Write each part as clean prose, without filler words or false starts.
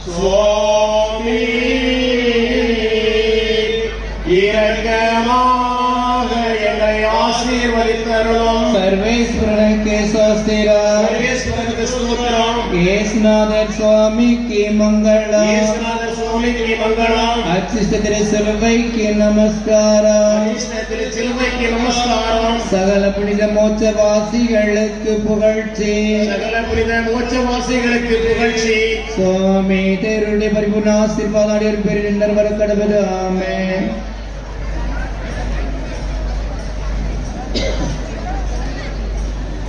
சுவாமி இரக்கமாக என்னை ஆசீர்வதித்தருளும். சர்வேஸ்வரனுக்கு ஸ்தோத்திரம். சர்வேஸ்வரனுக்கு ஸ்தோத்திரம். இயேசுநாதர் சுவாமிக்கு மங்களம். இயேசுநாதர் சுவாமிக்கு மங்களம். அச்சிஷ்ட திருச்சிலுவைக்கு நமஸ்காரம். அச்சிஷ்ட திருச்சிலுவைக்கு நமஸ்காரம். சகல புனித மோட்சவாசிகளுக்கு புகழ்ச்சி. சகல புனித மோட்சவாசிகளுக்கு புகழ்ச்சி. சுவாமி தேவருடைய பரிபூர்ண ஆசீர்வாதம் அடியோர் பேரில் நின்று வர கடவுள். ஆமென்.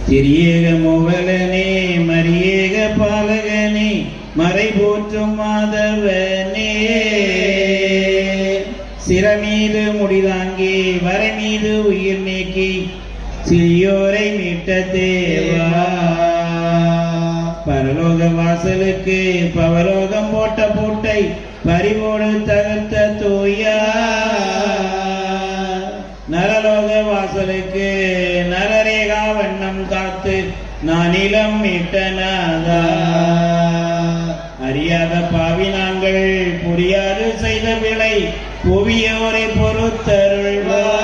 திரியேக மூவலனே மரியேக பாலகனே மறை போற்றும் மாதவனே சிறமீது முடிதாங்கி வரை மீது உயிர் நீக்கி சிறியோரை மீட்ட தேவா பரலோக வாசலுக்கு பவலோகம் போட்ட பூட்டை பறிவோடு தகர்த்த தூயா நரலோக வாசலுக்கு நரரேகா வண்ணம் காத்து நானிலம் மீட்டனாதா அறியாத பாவி நாங்கள் புரியாது செய்த பிழை புவியோரை பொறுத்தருள்வார்.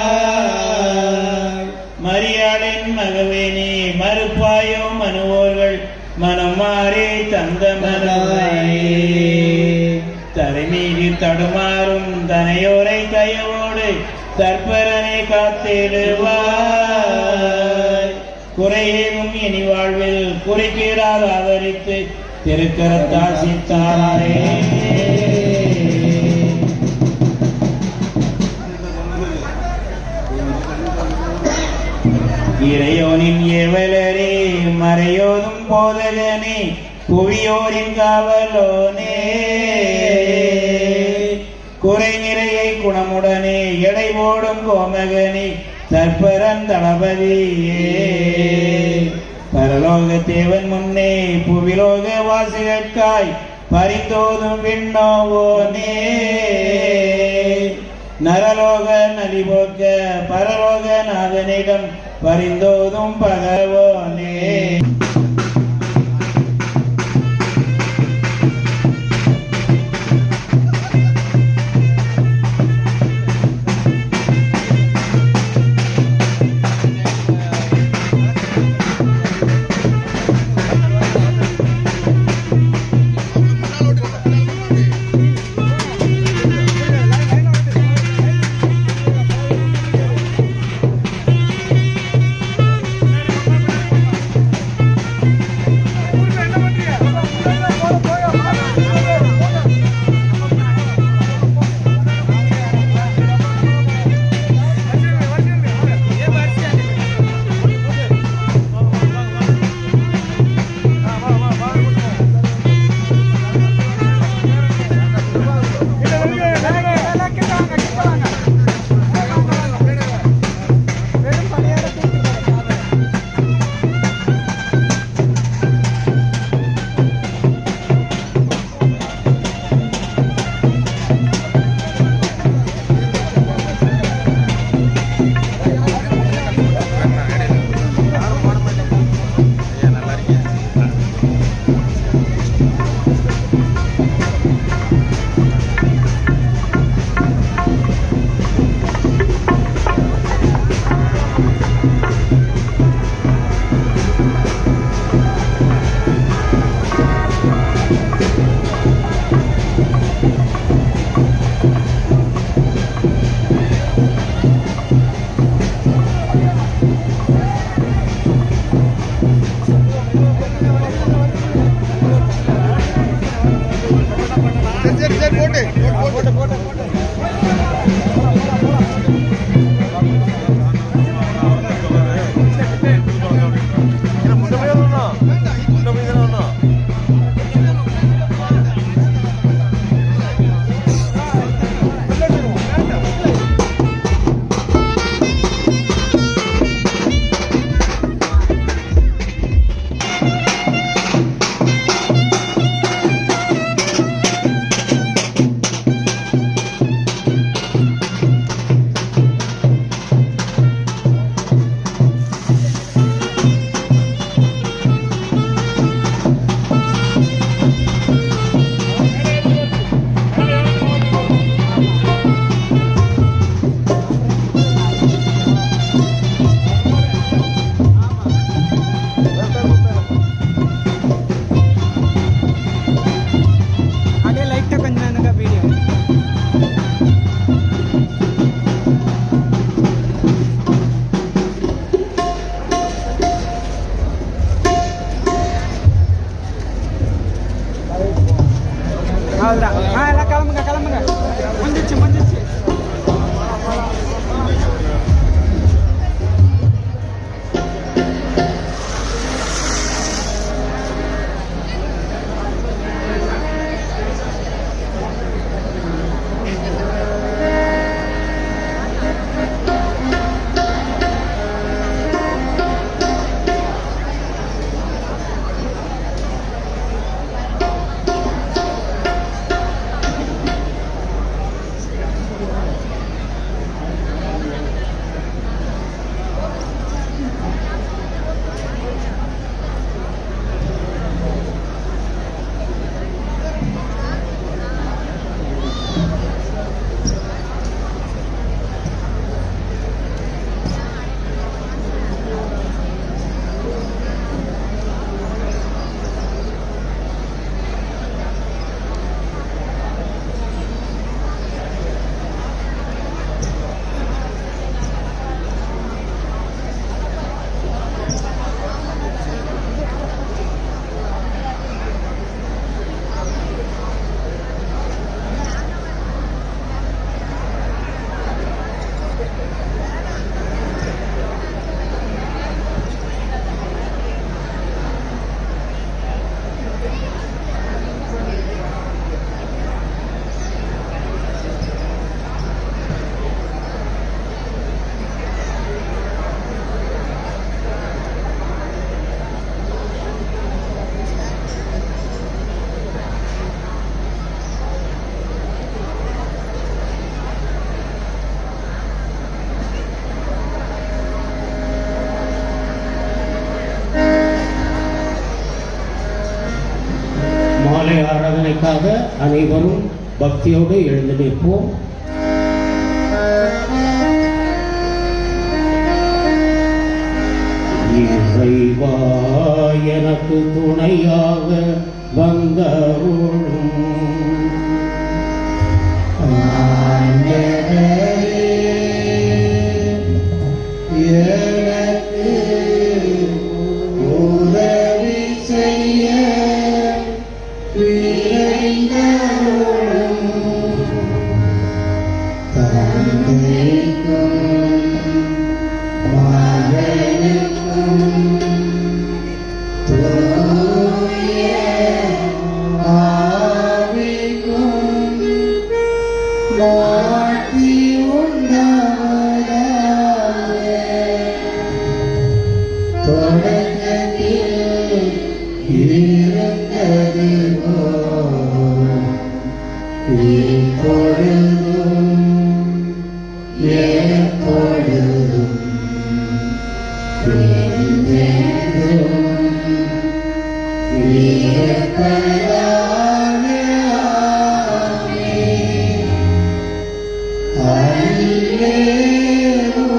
மரியாளின் மகவேனே மறுப்பாயோ மனுவோர்கள் மனம் மாறி தந்த மனதை தலைமீது தடுமாறும் தனையோரை தயவோடு தற்பரனை காத்திடுவாய். குறையேதும் இனி வாழ்வில் குறைக்கீடால் ஆதரித்து திருக்கரத்தாசித்தாரே. இறையோனின் ஏவலரே மறையோதும் போதகனே புவியோரின் காவலோனே குறை நிறையை குணமுடனே எடை போடும் கோமகனே தற்பரன் தளபதியே பரலோக தேவன் முன்னே புவிலோக வாசிகற்காய் பரிந்தோதும் விண்ணோவோனே நரலோக நலிபோக்க பரலோக நாதனிடம் பரிந்தோதும் பகவோனே. ஆராதனைக்காக அனைவரும் பக்தியோடு எழுந்து நிற்போம். இறைவா எனக்கு துணையாக வந்தருளும் எனக்கு உதவி செய்ய தந்தைக்கும் மகனுக்கும் தூய ஆவிக்கும் மாற்றி உண்டாவதாக தொடக்கத்தில் இருந்தது போல் இப்பொழுதும் எப்பொழுதும் என்றென்றும் இருப்பதாக. அல்லேலூயா.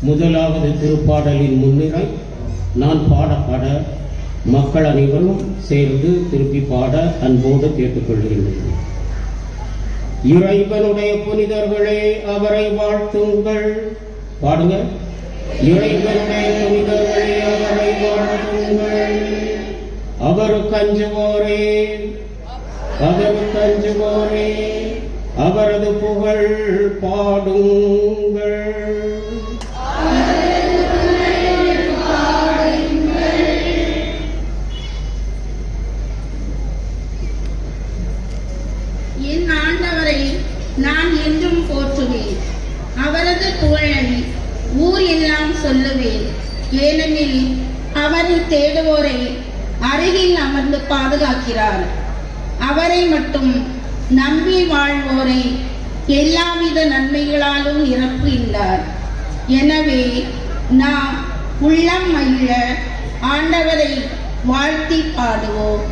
முதலாவது திருப்பாடலின் முன்னிலை நான் பாட மக்கள் அனைவரும் சேர்ந்து திருப்பி பாட அன்போடு கேட்டுக்கொள்கின்றனர். இறைவனுடைய புனிதர்களே அவரை வாழ்த்துங்கள். பாடுங்க. இறைவனுடைய புனிதர்களே அவரை வாழ்த்துங்கள். அவருக்கு அஞ்சுவோரே அவரது புகழ் பாடுங்கள். என் ஆண்டவரை நான் என்றும் போற்றுவேன். அவரது புகழை ஊர் எல்லாம் சொல்லுவேன். ஏனெனில் அவரை தேடுவோரை அருகில் அமர்ந்து பாதுகாக்கிறார். அவரை மட்டும் நம்பி வாழ்வோரை எல்லாவித நன்மைகளாலும் நிரப்புகின்றார். எனவே நாம் உள்ளம் மகிழ ஆண்டவரை வாழ்த்தி பாடுவோம்.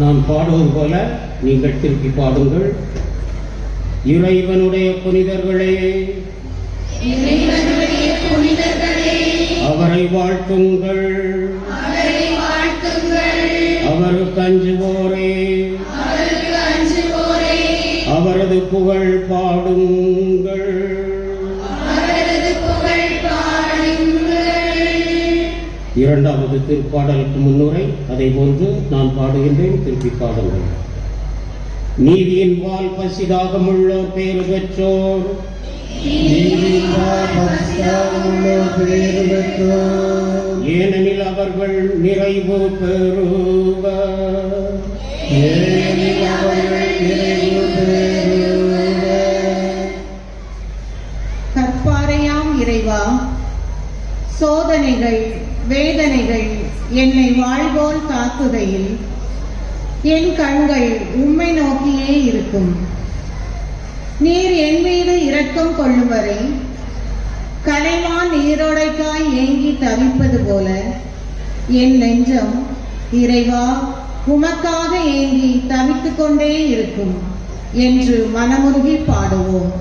நான் பாடுவது போல நீங்கள் திருப்பி பாடுங்கள். இறைவனுடைய புனிதர்களே, இறைவனுடைய புனிதர்களே, அவரை வாழ்த்துங்கள். அவரை வாழ்த்துங்கள். அவருக்கு அஞ்சுவோரே, அவருக்கு அஞ்சுவோரே, அவரது புகழ் பாடுங்கள். அவரது புகழ் பாடுங்கள். இரண்டாவது திருப்பாடலுக்கு முன்னுரை அதை போன்று நான் பாடுகின்றேன், திருப்பி பாடுங்கள். நீதியின் வால் பசிதாகம் உள்ளோர் பேறு பெற்றோர், ஏனெனில் அவர்கள் நிறைவு பெறுவர். கற்பாரையாம் இறைவா, சோதனைகள் வேதனைகள் என்னை வாழ்வோல் தாக்குகையில் என் கண்கள் உம்மை நோக்கியே இருக்கும். நீர் என் மீது இரக்கம் கொள்ளும் வரை கலைவான் நீரோடைக்காய் ஏங்கி தவிப்பது போல என் நெஞ்சம் இறைவா உமக்காக ஏங்கி தவித்துக் கொண்டே இருக்கும் என்று மனமுருகி பாடுவோம்.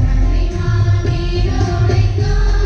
கலைவான் நீரோடைக்காய்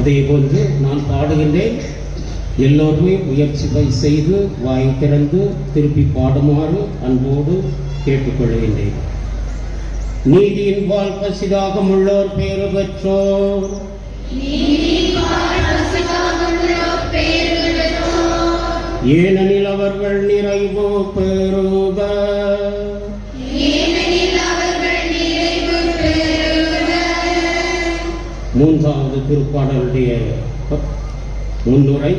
அதே போன்று நான் பாடுகின்றேன். எல்லோருமே முயற்சி செய்து வாய் திறந்து திருப்பி பாடுமாறு அன்போடு கேட்டுக்கொள்கின்றேன். நீதியின் வாழ் பசிதாகம் உள்ளோர் பேறு பெற்றோர், ஏனெனில் அவர்கள் நிறைவு பெறுவர். மூன்றாவது திருப்பாடலுடைய முன்னுரை.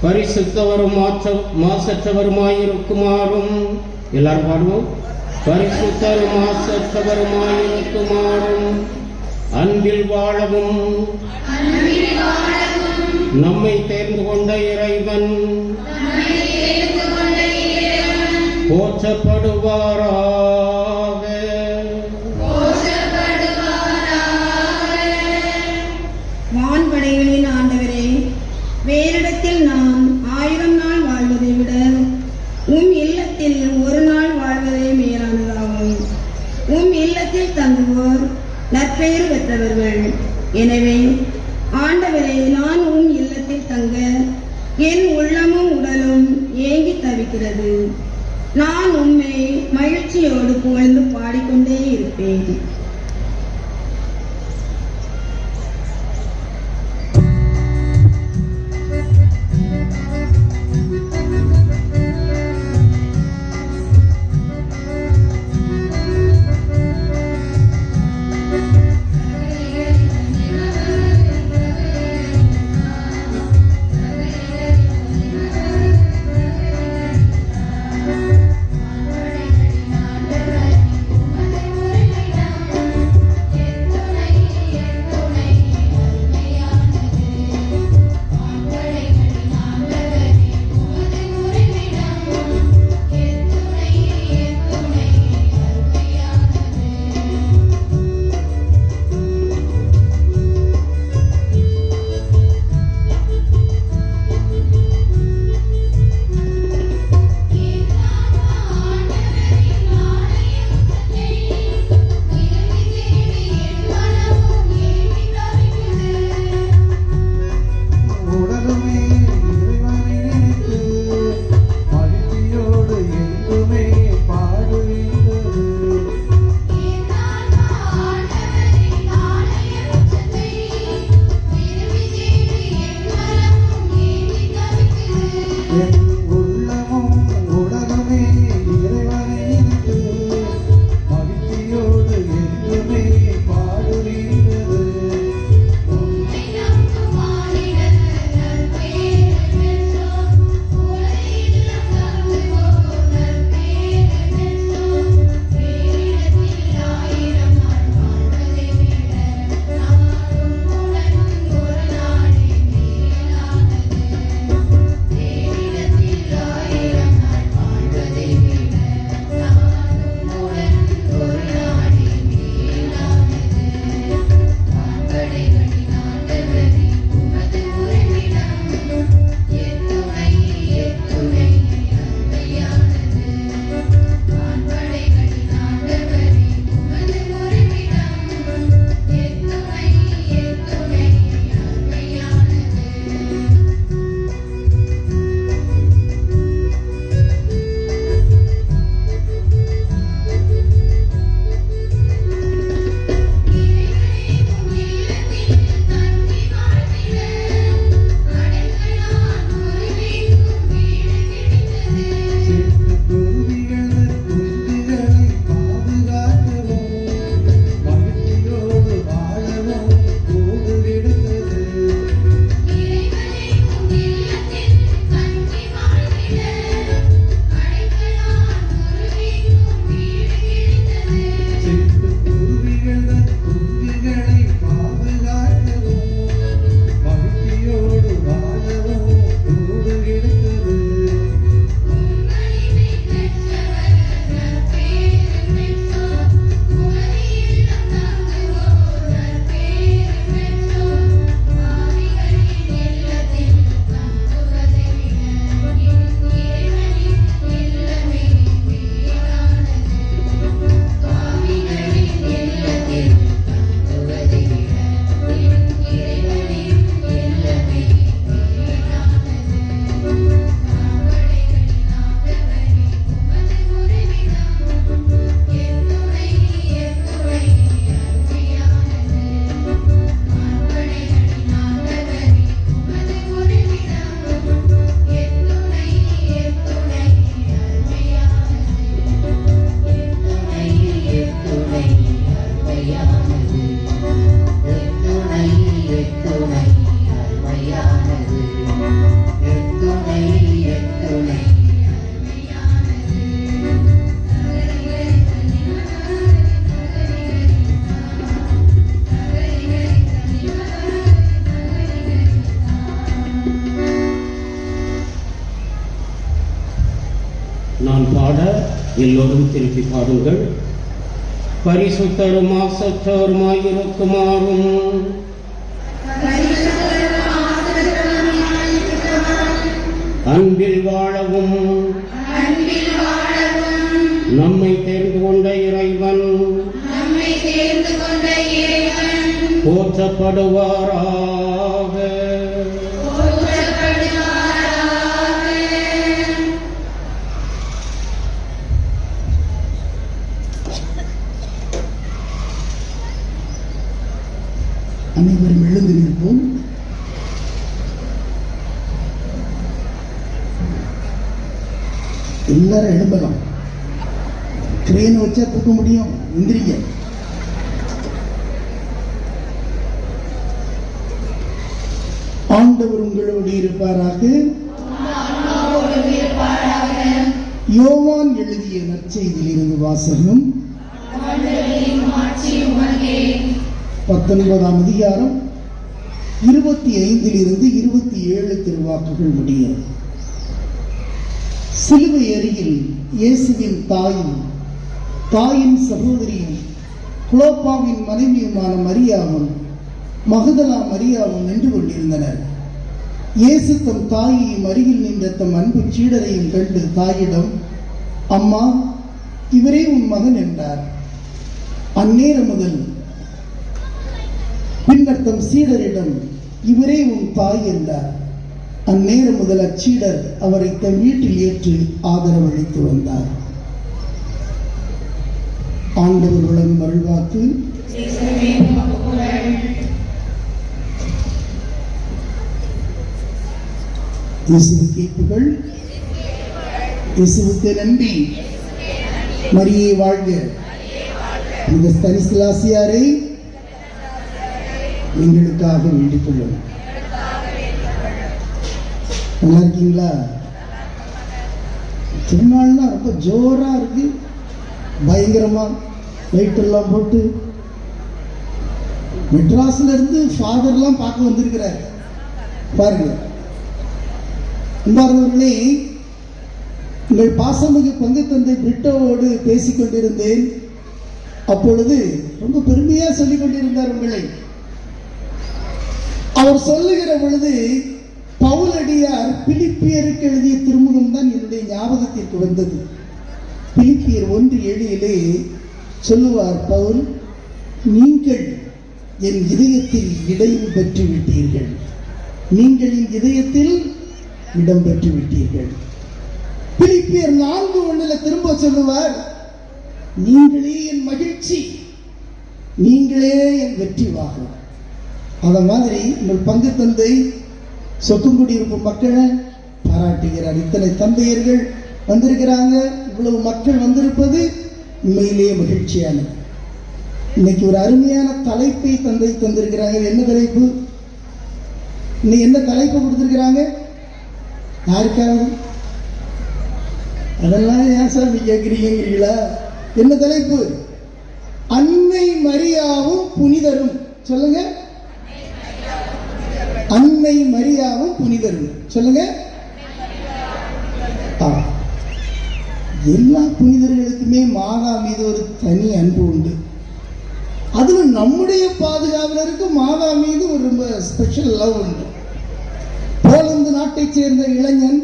பரிசுத்தவரும் மாசற்றவருமாயிருக்குமாறும், எல்லாரும் பாடுவோம். பரிசுத்தரும் மாசற்றவருமாயிருக்குமாறும் அன்பில் வாழவும் நம்மை தேர்ந்து கொண்ட இறைவன் போற்றப்படுவாராக. வான்படைகளின் ஆண்டவரே, வேறிடத்தில் நாம் 1000 நாள் வாழ்வதை விட இல்லத்தில் ஒரு நாள் வாழ்வதே மேலானதாகும். இல்லத்தில் தங்குவோர் நற்பெயர் பெற்றவர்கள். எனவே ஆண்டவரே, நான் இல்லத்தில் தங்க என் உள்ளமும் உடலும் ஏங்கி தவிக்கிறது. நான் உம்மை மகிழ்ச்சியோடு புகழ்ந்து பாடிக்கொண்டே இருப்பேன். ஆண்டவரே, நான் பாட எல்லோரும் திருப்பி பாடுங்கள். பரிசுத்தரும் மாசற்றவருமாயிருக்குமாறும் அன்பில் வாழவும் நம்மை தேர்ந்து கொண்ட இறைவன் போற்றப்படுவாராக. அனைவரும் எழுந்து நிற்போம். எல்லாரும் எழும்பலாம். ட்ரெயின் வச்சா தூக்க முடியும். எந்திரிக்க. ஆண்டவர் உங்களோடு இருப்பாராக. யோவான் எழுதிய நற்செய்தியிலிருந்து வாசகம். 19ஆம் அதிகாரம் 25 27 திருவாக்குகள் முடியும். சிலுவை அருகில் இயேசுவின் தாயும் தாயின் சகோதரியும் குலோப்பாவின் மனைவியுமான மரியாவும் மகதலா மரியாவும் நின்று கொண்டிருந்தனர். இயேசு தம் தாயையும் அருகில் நின்ற தம் அன்பு சீடரையும் கண்டு தாயிடம், அம்மா, இவரே உன் மகன் என்றார். அந்நேரம் முதல் பின்னர் தம் சீடரிடம், இவரே உன் தாய் என்றார். அந்நேரம் முதல் அச்சீடர் அவரை தம் வீட்டில் ஏற்று ஆதரவளித்து வந்தார். ஆண்டவர் வழங்கும் அருள்வாக்கு. இயேசுவுக்கு புகழ். இயேசுவுக்கு நன்றி. மரியே வாழ்க. இந்த ஸ்தனிஸ்லாசியாரை எங்களுக்காக வேண்டிக் கொள்ளும். நல்லா இருக்கீங்களா? திருநாள்னா ரொம்ப ஜோரா இருக்கு. பயங்கரமா லைட் எல்லாம் போட்டு மெட்ராஸ்ல இருந்து ஃபாதர்லாம் பார்க்க வந்திருக்கிறார். பாருங்க அன்பார்ந்தவர்களே, உங்கள் பாசமிகு பங்கு தந்தை பிரிட்டோவோடு பேசிக் கொண்டிருந்தேன். அப்பொழுது ரொம்ப பெருமையா சொல்லிக் கொண்டிருந்தார் உங்களை. அவர் சொல்லுகிற பொழுது பவுலடியார் பிலிப்பியருக்கு எழுதிய திருமுகம் தான் என்னுடைய ஞாபகத்திற்கு வந்தது. பிலிப்பியர் 1:7 சொல்லுவார் பவுல், நீங்கள் என் இதயத்தில் இடம் பெற்று விட்டீர்கள். நீங்கள் என் இதயத்தில் இடம் பெற்று விட்டீர்கள். பிலிப்பியர் 4:1 திரும்ப சொல்லுவார், நீங்களே என் மகிழ்ச்சி, நீங்களே என் வெற்றி வாகும். அத மாதிரி உங்கள் பங்கு தந்தை சொக்குங்குடியிருக்கும் மக்களை பாராட்டுகிறார். இத்தனை தந்தையர்கள் வந்திருக்கிறாங்க, இவ்வளவு மக்கள் வந்திருப்பது உண்மையிலேயே மகிழ்ச்சியானது. இன்னைக்கு ஒரு அருமையான தலைப்பை தந்தை தந்திருக்கிறாங்க. என்ன தலைப்பு? இன்னைக்கு என்ன தலைப்பு கொடுத்திருக்கிறாங்க? யாருக்காவது? அதெல்லாம் ஏன் சாமி கேட்கிறீங்களா? என்ன தலைப்பு? அன்னை மரியாவும் புனிதரும். சொல்லுங்க. அன்னை மரியாவும் புனிதரும். சொல்லுங்க. எல்லா புனிதர்களுக்குமே மாதா மீது ஒரு தனி அன்பு உண்டு. அதுல நம்முடைய பாதுகாவலருக்கு மாதா மீது ஒரு ரொம்ப ஸ்பெஷல் லவ் உண்டு. போலந்து நாட்டை சேர்ந்த இளைஞன்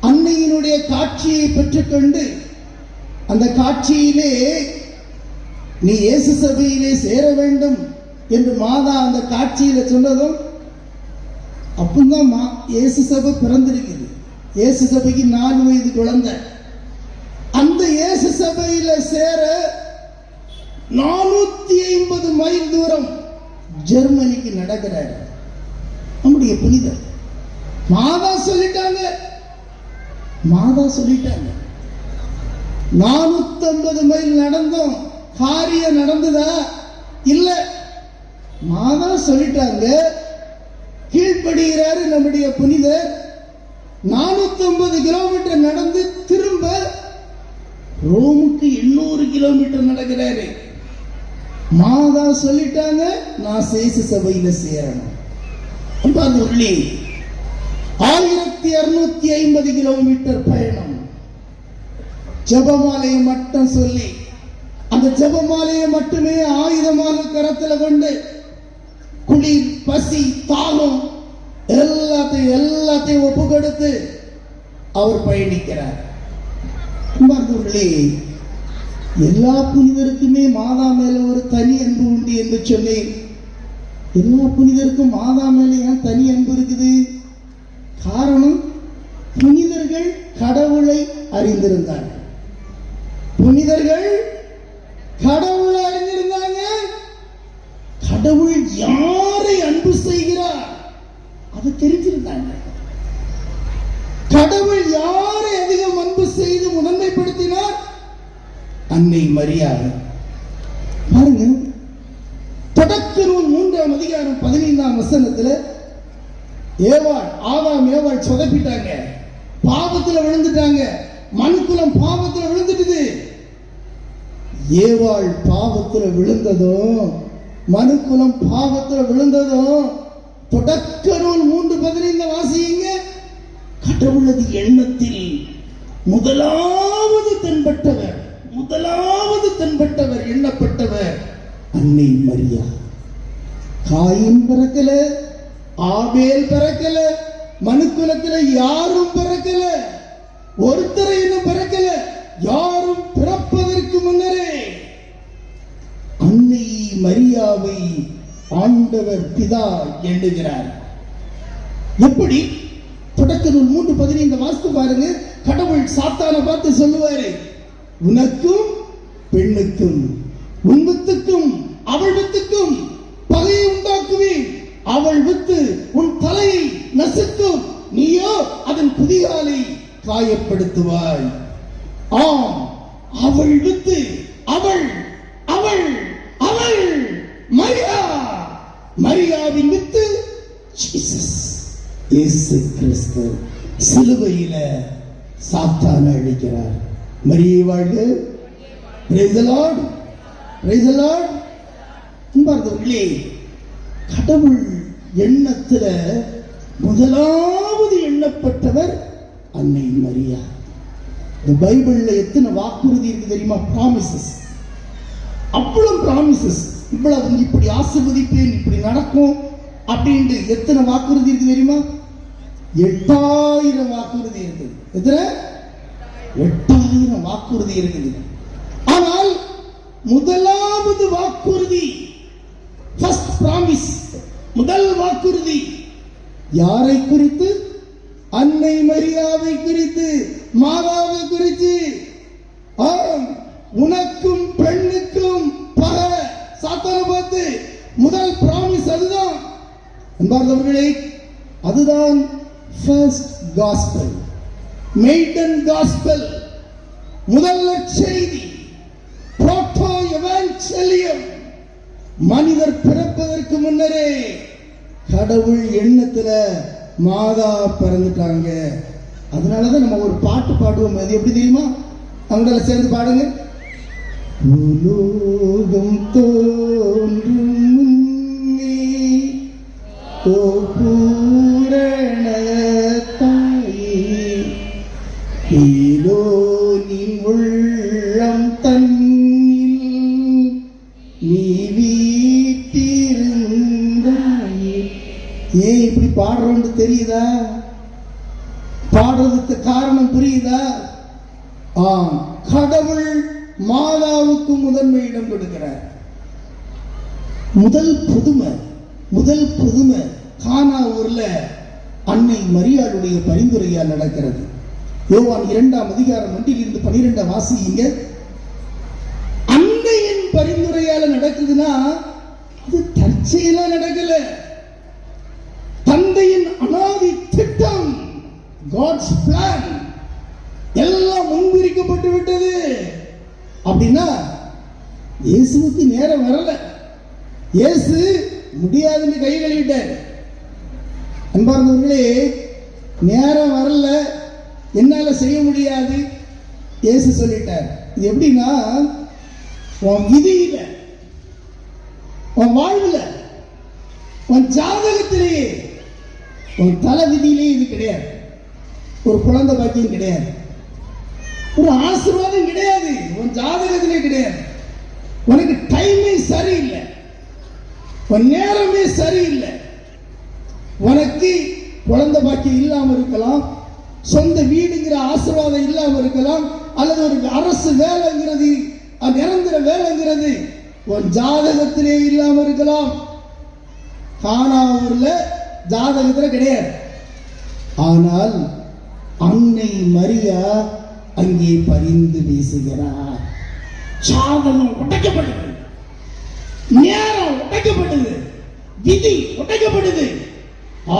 அன்னையினுடைய காட்சியை பெற்றுக்கொண்டு அந்த காட்சியிலே நீ இயேசு சபையிலே சேர வேண்டும் என்று மாதா அந்த காட்சியில சொன்னதும் அப்பதான் இயேசு சபை பிறந்திருக்குது. இயேசு சபைக்கு 4 வயது குழந்தை. அந்த இயேசு சபையில சேர 450 மைல் தூரம் ஜெர்மனிக்கு நடக்கிறார் நம்முடைய புனிதர். மாதா சொல்லிட்டாங்க 450 மைல் நடந்தோம். காரியம் நடந்ததா? இல்ல. மாதா சொல்லிட்டாங்க. கீழ்ப்படுகிறாரு நம்முடைய புனிதர். 450 கிலோமீட்டர் நடந்து திரும்ப ரோமுக்கு 800 கிலோமீட்டர் நடக்கிறாரு. மாதா சொல்லிட்டாங்க, நான் சேசு சபையில சேரணும். 1650 கிலோமீட்டர் பயணம். ஜெபமாலையை மட்டும் சொல்லி அந்த ஜெபமாலையை மட்டுமே ஆயுதமாக கரத்துல கொண்டு குளிர், பசி, தாகம் எல்லாத்தையும் ஒப்பு கொடுத்து அவர் பயணிக்கிறார். அன்பார்ந்தவர்களே, எல்லா புனிதருக்குமே மாதா மேல ஒரு தனி அன்பு உண்டு என்று சொன்னேன். எல்லா புனிதருக்கும் மாதா மேல ஏன் தனி அன்பு இருக்குது? காரணம், புனிதர்கள் கடவுளை அறிந்திருந்தார்கள். புனிதர்கள் கடவுளை அறிந்திருந்தாங்க. கடவுள் யாரை அன்பு செய்கிறார் அதை தெரிஞ்சிருந்தாங்க. கடவுள் யாரை அதிகம் அன்பு செய்து முதன்மைப்படுத்தினார்? அன்னை மரியாதை. பாருங்க, தொடக்க நூல் 3ஆம் அதிகாரம் 15ஆம் வசனத்துல ஆதாம் ஏவாள் சொதப்பிட்டாங்க, பாவத்துல விழுந்துட்டாங்க. மனுக்குலம் பாவத்துல விழுந்துட்டுது. ஏவாள் பாவத்துல விழுந்ததும் மனுக்குலம் பாவத்துல விழுந்ததும் தொடக்க நூல் 3:15 வாசியுங்க. கடவுளது எண்ணத்தில் முதலாவது தென்பட்டவர் எண்ணப்பட்டவர் அன்னை மரியா. காயின் பிறக்கல, ஆபேல் பிறக்கல, மனுக்குலத்துல யாரும் பிறக்கல, ஒருத்தரை இன்னும் பிறக்கல. யாரும் பிறப்பதற்கு முன்னரே அன்னை மரியாவை ஆண்டவர் பிதா எண்ணுகிறார். எப்படி? தொடக்க நூல் 3:15 வாசித்து பாருங்க. கடவுள் சாத்தானை பார்த்து சொல்லுவாரு, உனக்கும் பெண்ணுக்கும், உன் வித்துக்கும் அவள் வித்துக்கும் பகையை உண்டாக்குவேன். அவள் வித்து உன் தலையை நசுக்கும், நீயோ அதன் குதிகாலை காயப்படுத்துவாய். ஆம், அவள் வித்து, அவள் அவள் அவள் மரியா, மரியாவின் வித்து ஜீசஸ், இயேசு கிறிஸ்து. சிலுவையில சாத்தானை அழிக்கிறார். மரியை வாழ்க. Praise the Lord. Praise the Lord. அன்பார்ந்தவர்களே, கடவுள் எண்ணத்துல முதலாவது எண்ணப்பட்டவர் அன்னை மரியா. இந்த பைபிள்ல எத்தனை வாக்குறுதி இருக்கு தெரியுமா? ப்ராமிசஸ், அவ்வளவு ப்ராமிசஸ். இவ்வளவு இப்படி ஆசீர்வதிப்பேன், இப்படி நடக்கும் அப்படின்ட்டு எத்தனை வாக்குறுதி இருக்கு தெரியுமா? 8000 வாக்குறுதி இருக்குது. எத்தனை? 8000 வாக்குறுதி இருக்குது. ஆனால் முதலாவது வாக்குறுதி, ஃபர்ஸ்ட் பிராமிஸ், முதல் வாக்குறுதி யாரை குறித்து? அன்னை மரியாவை குறித்து, மாதாவை குறித்து. உனக்கும் பெண்ணுக்கும் பகை, சாத்தானை பார்த்து முதல் பிராமிஸ் அதுதான். அன்பார்ந்தவர்களே, அதுதான் ஃபர்ஸ்ட் காஸ்பல், மெய்டன் காஸ்பல், முதல் செய்தி, புரோட்டோ எவாஞ்சலியம். மனிதர் பிறப்பதற்கு முன்னரே கடவுள் எண்ணத்துல மாதா பிறந்துட்டாங்க. அதனாலதான் நம்ம ஒரு பாட்டு பாடுவோம். அது எப்படி தெரியுமா? அவங்கள சேர்ந்து பாடுங்க. உலோகம் தோன்றும் முன்னே ஓ பூரண தாயே, நீலோனின் உள்ளம் தன்னில் நீ வீட்டிருந்தாயே. ஏன் இப்படி பாடுறோன்னு தெரியுதா? பாடுறதுக்கு காரணம் புரியுதா? கடவுள் மாதாவுக்கு முதன்மை இடம் கொடுக்கிறார். முதல் புதுமை கானா ஊர்ல அன்னை மரியாளுடைய பரிந்துரையால் நடக்கிறது. யோவான் 2ஆம் அதிகாரம் 1-12 வாசிங்க. அன்னையின் பரிந்துரையால நடக்குதுன்னா அது தற்செயலா நடக்கல. தந்தையின் அனாதி திட்டம், God's plan எல்லாம் முன்குறிக்கப்பட்டு விட்டது. அப்படின்னா இயேசுவுக்கு நேரம் வரல. இயேசு முடியாதுன்னு கை கழுவிட்டார். அன்பார்ந்தவர்களே, நேரம் வரல, என்னால செய்ய முடியாது, இயேசு சொல்லிட்டார். இது எப்படின்னா, உன் விதியில, உன் வாழ்வுல, உன் ஜாதகத்திலேயே, உன் தலை விதியிலேயே இது கிடையாது. ஒரு குழந்தை பாக்கியம் கிடையாது. ஒரு ஆசீர்வாதம் கிடையாது, உன் ஜாதகத்திலே கிடையாது. உனக்கு டைமே சரியில்லை, உன் நேரமே சரியில்லை. உனக்கு குழந்தை பாக்கியம் இல்லாம இருக்கலாம், சொந்த வீடுங்கிற ஆசீர்வாதம் இல்லாம இருக்கலாம், அல்லது ஒரு அரசு வேலைங்கிறது நிரந்தர வேலைங்கிறது உன் ஜாதகத்திலே இல்லாம இருக்கலாம். காணாவூர்ல ஜாதகத்துல கிடையாது. ஆனால் அன்னை மரியா அங்கே பரிந்து பேசுகிறார். ஜாதகம் உடைக்கப்படுது, நேரம் உடைக்கப்படுது, விதி உடைக்கப்படுது,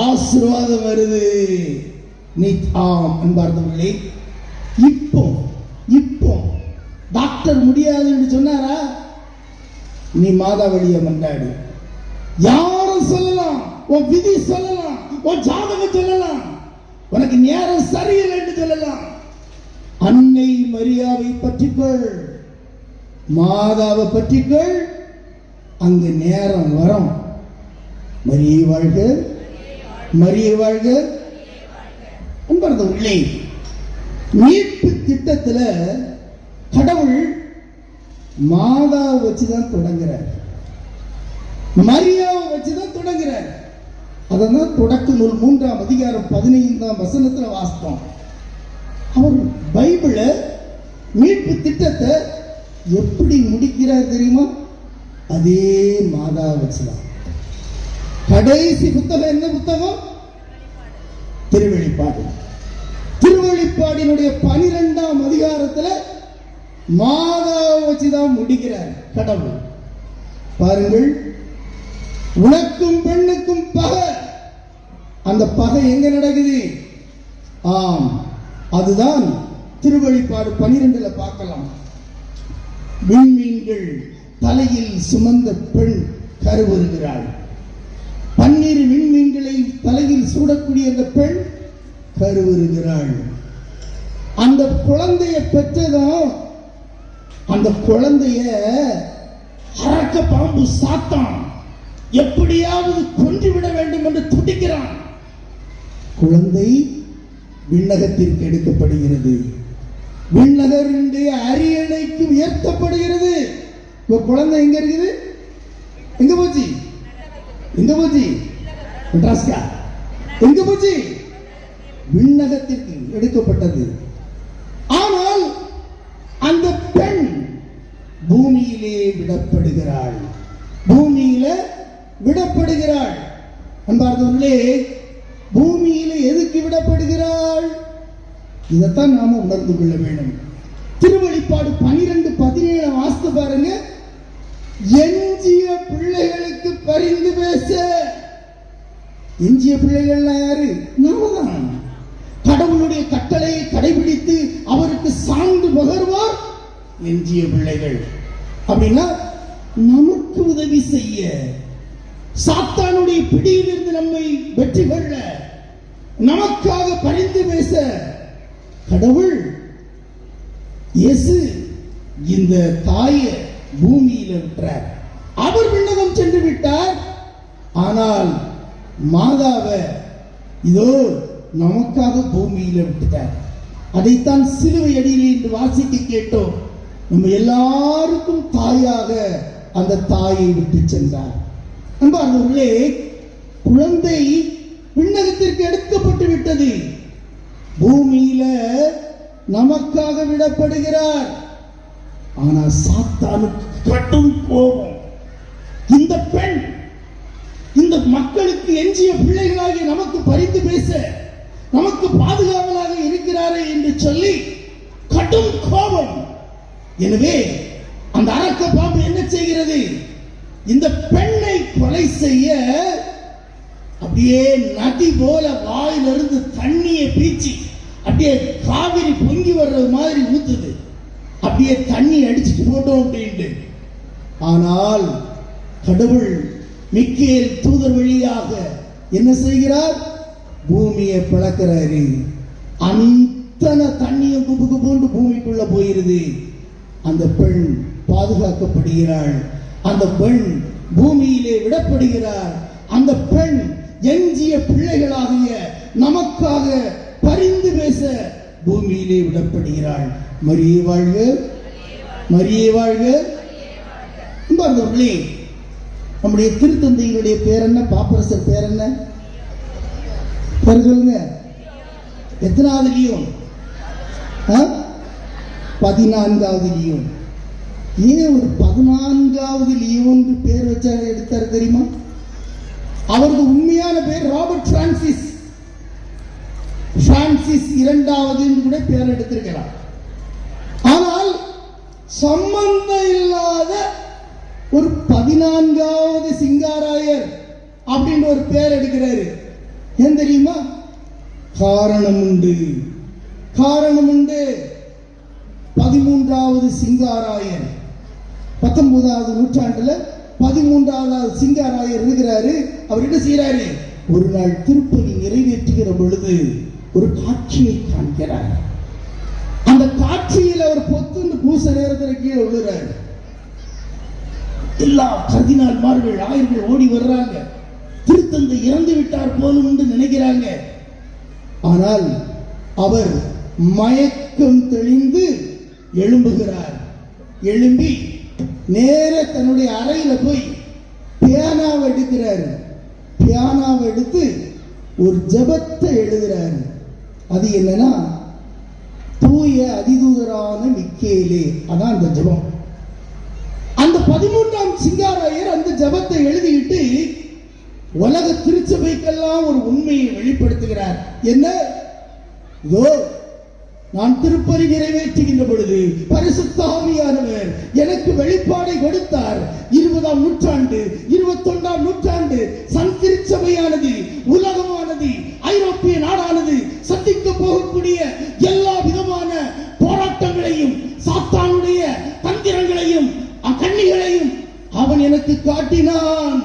ஆசீர்வாதம் வருது. நீ அன்பார்ந்தவர்களே, இப்போ டாக்டர் முடியாதுன்னு சொன்னாரா? நீ மாதாவளிய மண்டாடு. யாரும் சொல்லலாம், உன் விதி சொல்லலாம், உன் ஜாதகம் சொல்லலாம், உனக்கு நேரம் சரியில்லை என்று சொல்லலாம். அன்னை மரியாவை பற்றிக்கொள், மாதாவை பற்றிக்கொள், அங்கு நேரம் வரும். மரியை வாழ்க, மரியை வாழ்க. அன்பர்களே, மீட்பு திட்டத்துல கடவுள் மாதாவை வச்சுதான் தொடங்குறார், மரியாவை வச்சுதான் தொடங்குறார். அதான் தொடக்க நூல் 3ஆம் அதிகாரம் 15ஆம் வசனத்துல வாசித்தோம். அவர் பைபிள மீட்பு திட்டத்தை எப்படி முடிக்கிறார் தெரியுமா? அதே மாதா வச்சுதான். கடைசி புத்தகம் என்ன புத்தகம்? திருவெளிப்பாடு. திருவெளிப்பாடினுடைய 12ஆம் அதிகாரத்துல மாதாவை வச்சுதான் முடிக்கிறார் கடவுள். பாருங்கள், உனக்கும் பெண்ணுக்கும் பகை. அந்த பகை எங்க நடக்குது? ஆம், அதுதான் திருவெளிப்பாடு 12ல பார்க்கலாம். விண்மீன்கள் தலையில் சுமந்த பெண் கருவுறுகிறாள். 12 விண்மீன்களை தலையில் சூடக்கூடிய அந்த பெண் கருவுறுகிறாள். அந்த குழந்தைய பெற்றதும் அந்த குழந்தைய அரக்க பாம்பு சாத்தான் எப்படியாவது கொன்றுவிட வேண்டும் என்று துடிக்கிறான். குழந்தை விண்ணகத்திற்கு எடுக்கப்படுகிறது, விண்ணகருடைய அரியணைக்கு உயர்த்தப்படுகிறது. குழந்தை எங்க இருக்குது? எங்க போச்சு? எங்க போச்சு? மெட்ராஸ்கா எங்க போச்சு? விண்ணகத்திற்கு எடுக்கப்பட்டது. ஆனால் அந்த பெண் பூமியிலே விடப்படுகிறாள், பூமியில விடப்படுகிறாள். அன்பார்ந்தவர்களே, பூமியில எதுக்கு விடப்படுகிறாள்? இதைத்தான் நாம உணர்ந்து கொள்ள வேண்டும். திருவெளிப்பாடு 12:17 வாசித்து பாருங்க. எஞ்சிய பிள்ளைகளுக்கு பரிந்து பேச. எஞ்சிய பிள்ளைகள் யாரு? நாம தான். கடவுளுடைய கட்டளையை கடைபிடித்து அவருக்கு சான்று பகர்வார் எஞ்சிய பிள்ளைகள். அப்படின்னா நமக்கு உதவி செய்ய, சாத்தானுடைய பிடியிலிருந்து நம்மை வெற்றி கொள்ள, நமக்காக பரிந்து பேச கடவுள் இயேசு இந்த தாயை பூமியில விட்டார். அவர் விண்ணகம் சென்று விட்டார். ஆனால் மாதாவை இதோ நமக்காக பூமியில விட்டுட்டார். அதைத்தான் சிலுவை அடியில் என்று வாசிக்க கேட்டோம். நம்ம எல்லாருக்கும் தாயாக அந்த தாயை விட்டு சென்றார். அன்பார்ந்தவர்களே, குழந்தை விண்ணகத்திற்கு எடுக்கப்பட்டு விட்டது. பூமியில நமக்காக விடப்படுகிறார். ஆனால் சாத்தானுக்கு கடும் கோபம். இந்த பெண் இந்த மக்களுக்கு எஞ்சிய பிள்ளைகளாகிய நமக்கு பரிந்து பேச, நமக்கு பாதுகாவலாக இருக்கிறாரே என்று சொல்லி கடும் கோபம். எனவே அந்த அரக்க பாம்பு என்ன செய்கிறது? இந்த பெண்ணை கொலை செய்ய அப்படியே நதி போல வாயிலிருந்து தண்ணியை பீச்சி அப்படியே காவிரி பொங்கி வர்றது மாதிரி ஊத்துது. அப்படியே தண்ணி அடிச்சுட்டு போட்டோம் அப்படின்ட்டு. ஆனால் கடவுள் மிக்கேல் தூதர் வழியாக என்ன செய்கிறார்? பூமியை பிளக்கிறாரு. அத்தனை தண்ணியும் கும்புக்கு போன்று பூமிக்குள்ள போயிருது. அந்த பெண் பாதுகாக்கப்படுகிறாள். அந்த பெண் பூமியிலே விடப்படுகிறார். அந்த பெண் எஞ்சிய பிள்ளைகளாகிய நமக்காக பரிந்து பேச பூமியிலே விடப்படுகிறாள். மரியே வாழ்க, மரியே வாழ்க. அன்பார்ந்தவர்களே, நம்முடைய திருத்தந்தையினுடைய பேர் என்ன? பாப்பரசர் பேர் என்ன? பேர் சொல்லுங்க. எத்தனாவது லியோன்? 14வது லியோன். ஏன் ஒரு 14வது லியோன் பேர் வச்ச எடுத்தார் தெரியுமா? அவரது உண்மையான பேர் ராபர்ட் பிரான்சிஸ். பிரான்சிஸ் 2வது கூட பேர் எடுத்திருக்கிறார். ஆனால் சம்பந்தம் இல்லாத ஒரு 14வது சிங்காராயர் அப்படின்ற ஒரு பேர் எடுக்கிறாரு. ஏன் தெரியுமா? காரணம் உண்டு, காரணம் உண்டு. 13வது சிங்காராயர், 19வது நூற்றாண்டுல 13வது சிங்காராயர் இருக்கிறாரு. அவர் என்ன செய்யறாரு? ஒரு நாள் திருப்பலி நிறைவேற்றுகிற பொழுது ஒரு காட்சியை காண்கிறார். அந்த காட்சியில் அவர் பொத்து பூச நேரத்தில் கீழே விழுறாரு. எல்லா கர்தினால்மார்கள் ஆயர்கள் ஓடி வர்றாங்க. திருத்தந்தை இறந்து விட்டார் போலும் என்று நினைக்கிறாங்க. ஆனால் அவர் மயக்கம் தெளிந்து எழும்புகிறார். எழும்பி நேர தன்னுடைய அறையில போய் பியானாவை எடுக்கிறார். பியானாவை எடுத்து ஒரு ஜெபத்தை எழுதுறாரு. அது என்னன்னா, தூய அதிதூதரான மிக்கேலே. அதான் அந்த ஜெபம். அந்த 13ஆம் சிங்காராயர் அந்த ஜெபத்தை எழுதிட்டு உலக திருச்சபைக்கெல்லாம் ஒரு உண்மையை வெளிப்படுத்துகிறார். என்ன? இதோ நான் திருப்பலி நிறைவேற்றுகின்ற பொழுது பரிசுத்த ஆவியானவர் எனக்கு வெளிப்பாடை கொடுத்தார். 20ஆம் நூற்றாண்டு, 21ஆம் நூற்றாண்டு சன் திருச்சபையானது, உலகமானது, ஐரோப்பிய நாடானது சந்திக்க போகக்கூடிய எல்லா விதமான போராட்டங்களையும் சாத்தானுடைய தந்திரங்களையும் கண்ணிகளையும் அவன் எனக்கு காட்டினான்.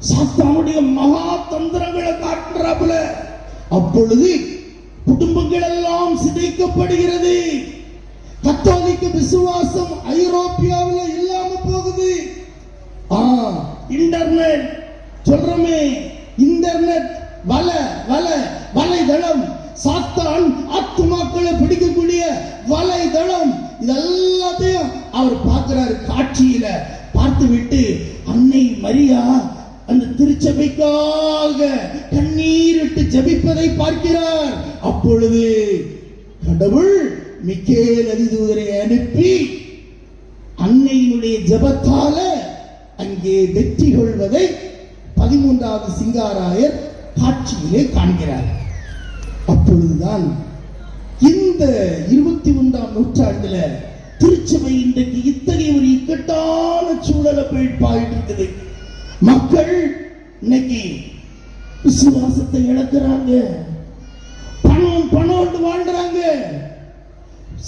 சாத்தானுடைய மகா தந்திரங்களை காட்டுறாப்புல. அப்பொழுது குடும்பங்கள் எல்லாம் சிதைக்கப்படுகிறது. கத்தோலிக்க விசுவாசம் ஐரோப்பியாவில் இல்லாம போகுது. இன்டர்நெட் சொல்றமே, இன்டர்நெட் வலைதளம், சாத்தான் ஆத்துமாக்களை பிடிக்கக்கூடிய வலைதளம், இதெல்லாத்தையும் அவர் பார்க்கிறாரு. காட்சியில பார்த்து விட்டு அன்னை மரியா அந்த திருச்சபைக்காக கண்ணீரிட்டு ஜெபிப்பதை பார்க்கிறார். அப்பொழுது கடவுள் மிக்கேல் அதிதூதரை அனுப்பி அன்னையினுடைய ஜெபத்தால அங்கே வெற்றி கொள்வதை 13வது சிங்காராயர் காட்சியிலே காண்கிறார். அப்பொழுதுதான் இந்த 21ஆம் நூற்றாண்டுல திருச்சபை இன்றைக்கு இத்தகைய ஒரு இக்கட்டான சூழலை பாயிட்டு இருக்குது. மக்கள் இன்னைக்கு விசுவாசத்தை இழக்கிறாங்க. பணம் வாழ்றாங்க.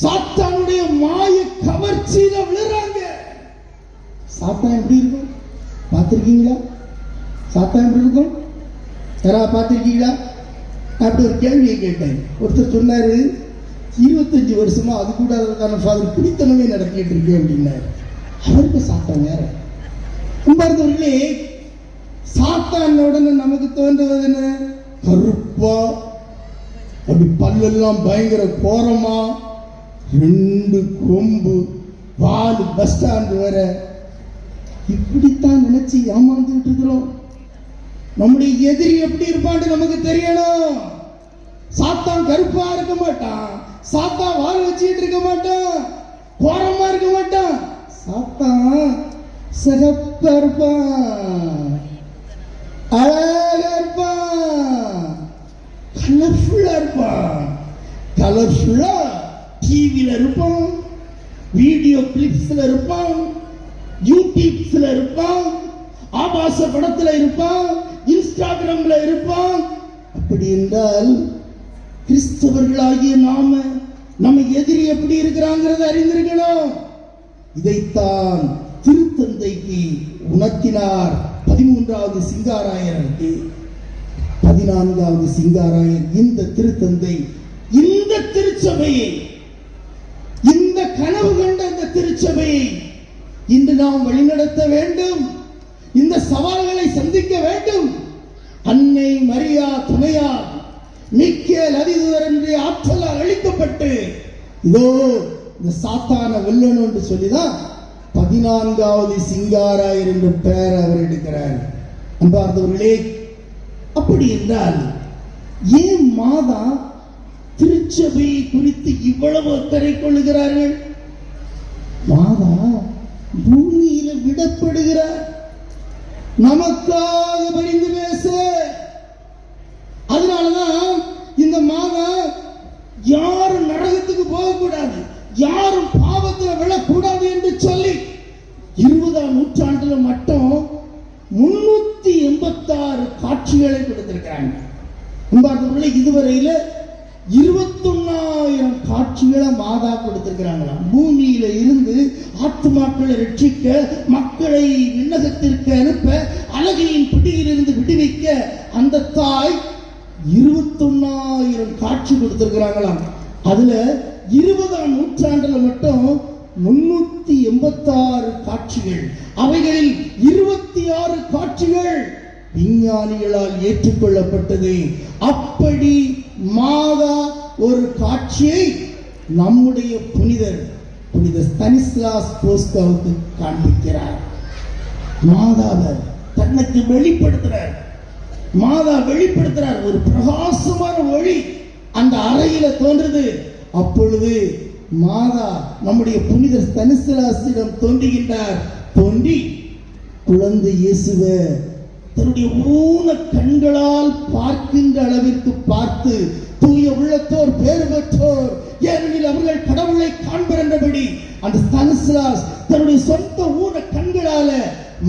சாத்தானுடைய மாய கவர்ச்சியில விழுறாங்க. சாத்தான் எப்படி இருக்கும் பார்த்திருக்கீங்களா? சாத்தான் எப்படி இருக்கும் யாரா பார்த்திருக்கீங்களா? அப்படி ஒரு கேள்வியை கேட்டேன். ஒருத்தர் சொன்னாரு, 25 வருஷமா அது கூட அதற்கான ஃபாதர் குடித்தனமே நடத்திட்டு இருக்கேன் அப்படின்னாரு. அவருக்கு சாத்தான் வேற. அன்பார்ந்தவர்களே, சாத்தான் உடனே நமக்கு தோன்றுவது என்ன? கருப்பா, அப்படி பல்லெல்லாம் பயங்கர கோரமா, 2 கொம்பு, வால், பஸ் ஸ்டாண்டு வர, இப்படித்தான் நினைச்சு ஏமாந்துட்டு இருக்கிறோம். நம்முடைய எதிரி எப்படி இருப்பான்னு நமக்கு தெரியணும். சாத்தான் கருப்பா இருக்க மாட்டான். சாத்தான் வால் வச்சுட்டு இருக்க மாட்டான். கோரமா இருக்க மாட்டான். சாத்தான் சிறப்பா இருப்பான், அழகா இருப்பான், கலர்ஃபுல்லா இருப்பான். கலர்ஃபுல்லா டிவில இருப்பான், வீடியோ கிளிப்ஸ்ல இருப்பான், யூடியூப்ஸ்ல இருப்பான், ஆபாச படத்துல இருப்பான், இன்ஸ்டாகிராம்ல இருப்பான். அப்படி என்றால் கிறிஸ்தவர்களாகிய நாம நம்ம எதிரி எப்படி இருக்கிறாங்கிறத அறிந்திருக்கணும். இதைத்தான் திருத்தந்தைக்கு உணர்த்தினார் 13வது சிங்காராயருக்கு. 14வது சிங்காராயர் இந்த திருத்தந்தை இந்த திருச்சபையை, இந்த கனவு கண்ட இந்த திருச்சபையை இன்று நாம் வழிநடத்த வேண்டும். இந்த சவால்களை சந்திக்க வேண்டும். அன்னை மரியா துணையார் மிக்கேல் அதிதூதர் என்று ஆற்றலால் அளிக்கப்பட்டு இதோ இந்த சாத்தான வெல்லணும் என்று சொல்லிதான் 14வது சிங்காராயர் என்ற பெயர் அவர் எடுக்கிறார். அன்பார்ந்தவர்களே, அப்படி என்றால் ஏன் மாதா திருச்சபையை குறித்து இவ்வளவு அக்கறை கொள்ளுகிறார்கள்? மாதா பூமியில விடப்படுகிறார், நமக்காக பரிந்து பேச. அதனாலதான் இந்த மாதா யாரும் நரகத்துக்கு போகக்கூடாது, யாரும் பாவத்தில் விழக்கூடாது என்று சொல்லி 20ஆம் நூற்றாண்டுல மட்டும் 386 காட்சிகளை கொடுத்திருக்கிறாங்க. இதுவரையில 21,000 காட்சிகளை மாதா கொடுத்திருக்கிறாங்களாம். பூமியில இருந்து ஆத்துமாக்களை ரட்சிக்க, மக்களை விண்ணகத்திற்கு அனுப்ப, அழகையின் பிடியிலிருந்து விடுவிக்க அந்த தாய் 21,000 காட்சி கொடுத்திருக்கிறாங்களாம். அதுல 20ஆம் நூற்றாண்டுல மட்டும் 386 காட்சிகள், அவைகளில் 26 காட்சிகள் விஞ்ஞானிகளால் ஏற்றுக்கொள்ளப்பட்டது. அப்படி மாதா ஒரு காட்சியை நம்முடைய புனித ஸ்தானிஸ்லாஸ் கோஸ்காவுக்கு காண்பிக்கிறார். மாதாவை தன்னுக்கு வெளிப்படுத்துறார். மாதா வெளிப்படுத்துறார். ஒரு பிரகாசமான ஒளி அந்த அறையில தோன்றுது. அப்பொழுது மாதா நம்முடைய புனித ஸ்தானிஸ்லாஸிடம் தோன்றுகின்றார். தோன்றி குழந்தை இயேசுவை தன்னுடைய ஊன கண்களால் பார்க்கின்ற அளவிற்கு பார்த்து, தூய உள்ளத்தோர் பேறு பெற்றோர், ஏனெனில் அவர்கள் கடவுளை காண்பர் என்றபடி அந்த ஸ்தானிஸ்லாஸ் தன்னுடைய சொந்த ஊன கண்களால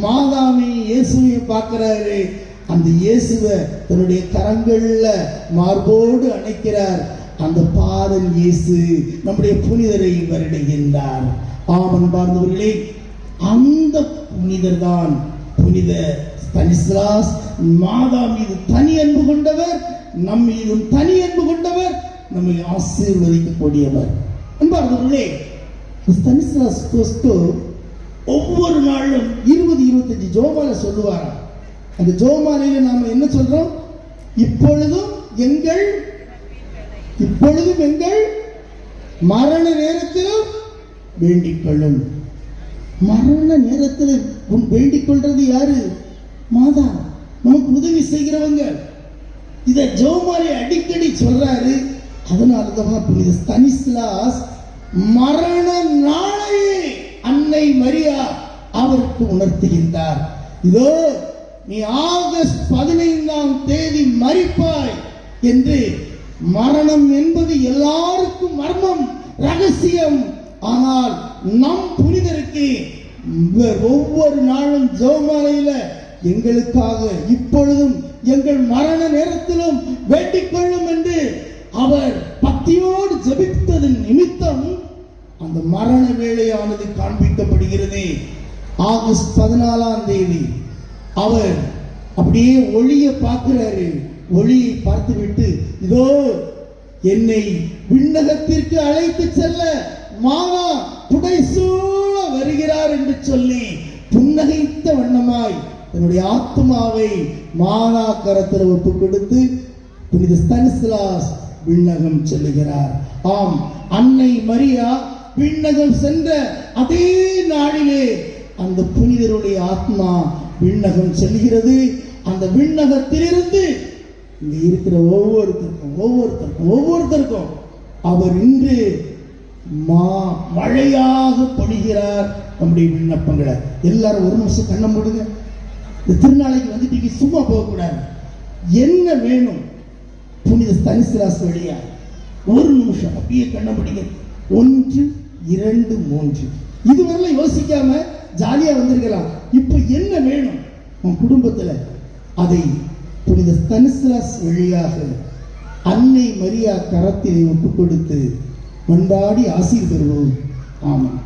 மாதாவை இயேசுவை பார்க்கிறாரு. அந்த இயேசுவை தன்னுடைய கரங்கள்ல மார்போடு அணைக்கிறார். அந்த பாதன் இயேசு நம்முடைய புனிதரை வருடுகின்றார். ஆமன் பார்ந்தவர்களே, அந்த புனிதர் தான் புனித ஸ்தானிஸ்லாஸ். மாதா மீது தனி அன்பு கொண்டவர், நம் மீதும் தனி அன்பு கொண்டவர், நம்மை ஆசீர்வதிக்கக்கூடியவர். அன்பார்ந்தவர்களே, ஸ்தானிஸ்லாஸ் கோஸ்கோ ஒவ்வொரு நாளும் 20-25 ஜோமாலை சொல்லுவாராம். அந்த ஜோமாலையில நாம என்ன சொல்றோம்? இப்பொழுதும் எங்கள் மரண நேரத்திலும் வேண்டிக் கொள்ளும். மரண நேரத்தில் வேண்டிக் கொள்றது யாரு? மாதா. நமக்கு உதவி செய்கிறவங்க. இத ஜோமாலை அடிக்கடி சொல்றாரு. அதனாலதான் புனித ஸ்தானிஸ்லாஸ் மரண நாளையே அன்னை மரியா அவருக்கு உணர்த்துகின்றார். இதோ நீ ஆகஸ்ட் 15ஆம் தேதி மரிப்பாய் என்று. மரணம் என்பது எல்லாருக்கும் மர்மம், ரகசியம். ஆனால் நம் புனிதருக்கு ஒவ்வொரு நாளும் ஜெபமாலையில எங்களுக்காக இப்பொழுதும் எங்கள் மரண நேரத்திலும் வேண்டிக் கொள்ளும் என்று அவர் பக்தியோடு ஜெபித்ததன் நிமித்தம் அந்த மரண வேளையானது காண்பிக்கப்படுகிறது. ஆகஸ்ட் 14ஆம் தேதி அவர் அப்படியே ஒளியை பார்க்கிறாரு. ஒளியை பார்த்துவிட்டு, இதோ என்னை விண்ணகத்திற்கு அழைத்து செல்ல மாதா புடைசூழ வருகிறார் என்று சொல்லி புன்னகைத்த வண்ணமாய் தன்னுடைய ஆத்மாவை மாதா கரத்தில் ஒப்பு கொடுத்து புனித ஸ்தானிஸ்லாஸ் விண்ணகம் செல்லுகிறார். ஆம், அன்னை மரியா விண்ணகம் சென்ற அதே நாளிலே அந்த புனிதருடைய ஆத்மா விண்ணகம் செல்கிறது. அந்த விண்ணகத்திலிருந்து இங்க இருக்கிற ஒவ்வொருத்தருக்கும் அவர் இன்று மழையாக பொழிகிறார் நம்முடைய விண்ணப்பங்களை. எல்லாரும் ஒரு நிமிஷம் கண்ணை மூடுங்க. இந்த திருநாளைக்கு வந்துட்டு சும்மா போகக்கூடாது. என்ன வேணும்? புனித ஸ்தானிஸ்லாஸ் வழியா ஒரு நிமிஷம் அப்படியே கண்ணை மூடுங்க. 1, 2, 3 இதுவரை யோசிக்காம ஜாலியா வந்திருக்கலாம். இப்ப என்ன வேணும் உன் குடும்பத்துல? அதை புனித ஸ்தானிஸ்லாஸ் வழியாக அன்னை மரியா கரத்திலே ஒப்புக் கொடுத்து மன்றாடி ஆசீர் பெறுவோம். ஆமாம்.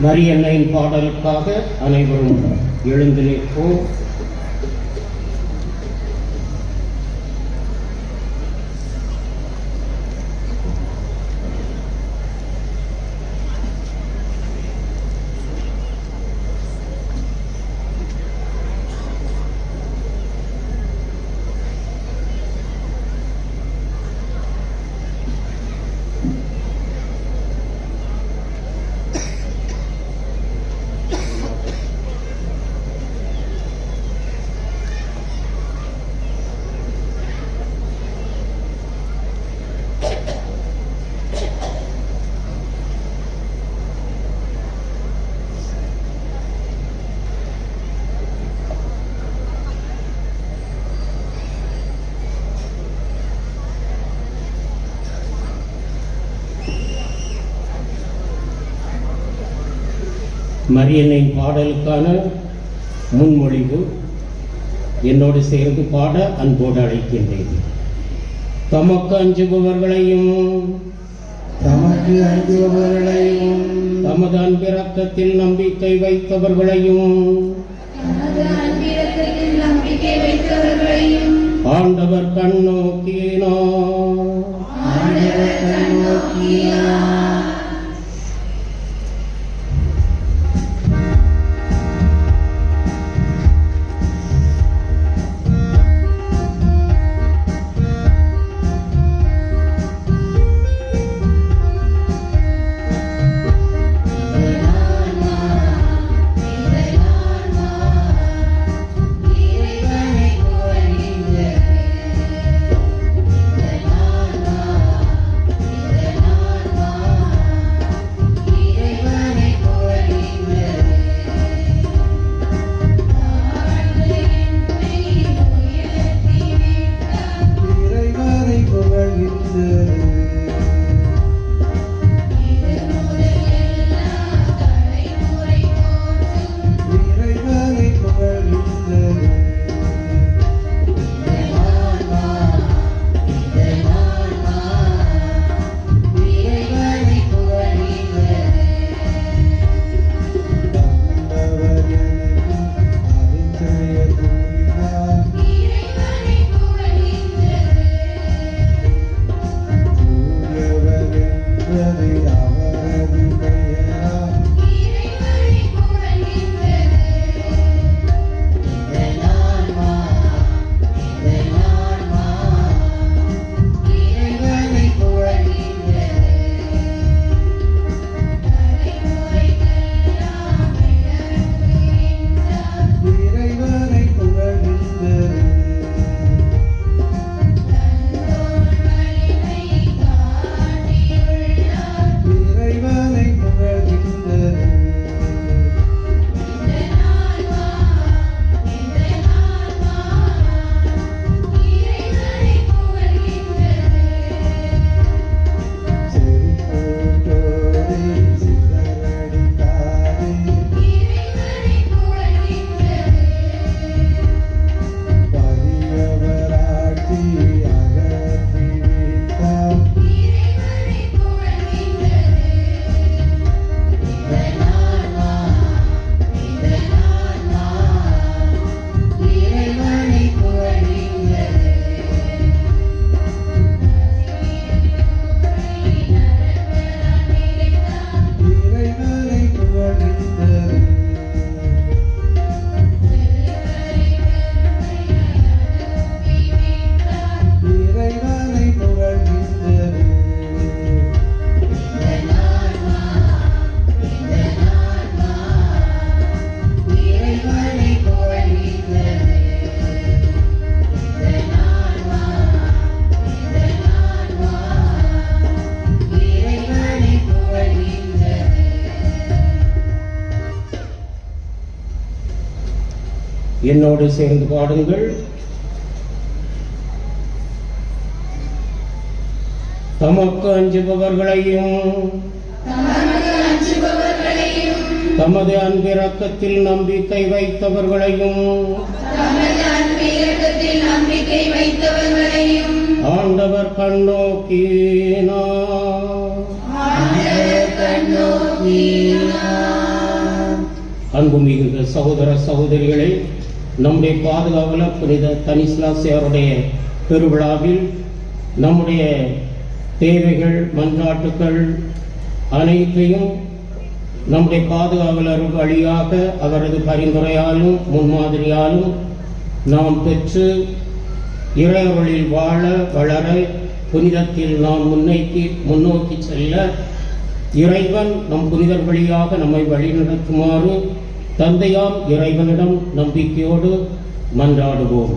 மரியன்னையின் பாடலுக்காக அனைவரும் எழுந்து நிற்போம். மரியன்னையின் பாடலுக்கான முன்மொழிவு என்னோடு சேர்ந்து பாட அன்போடு அழைக்கின்றேன். தமக்கு அஞ்சுபவர்களையும் தமது அன்பிரக்கத்தில் நம்பிக்கை வைத்தவர்களையும் ஆண்டவர் கண்ணோக்கினார். என்னோடு சேர்ந்து பாடுங்கள். தமக்கு அஞ்சுபவர்களையும் தமது அன்பிரக்கத்தில் நம்பிக்கை வைத்தவர்களையும் ஆண்டவர் கண்ணோக்கினார். அன்புமிகு சகோதர சகோதரிகளை, நம்முடைய பாதுகாவலர் புனித தனிஸ்லாசியாருடைய பெருவிழாவில் நம்முடைய தேவைகள் மன்றாட்டுக்கள் அனைத்தையும் நம்முடைய பாதுகாவலர் வழியாக அவரது பரிந்துரையாலும் முன்மாதிரியாலும் நாம் பெற்று இறைவழில் வாழ வளர புனிதத்தில் நாம் முன்னோக்கி செல்ல இறைவன் நம் புனிதர் வழியாக நம்மை வழிநடத்துமாறு தந்தையாம் இறைவனிடம் நம்பிக்கையோடு மன்றாடுவோம்.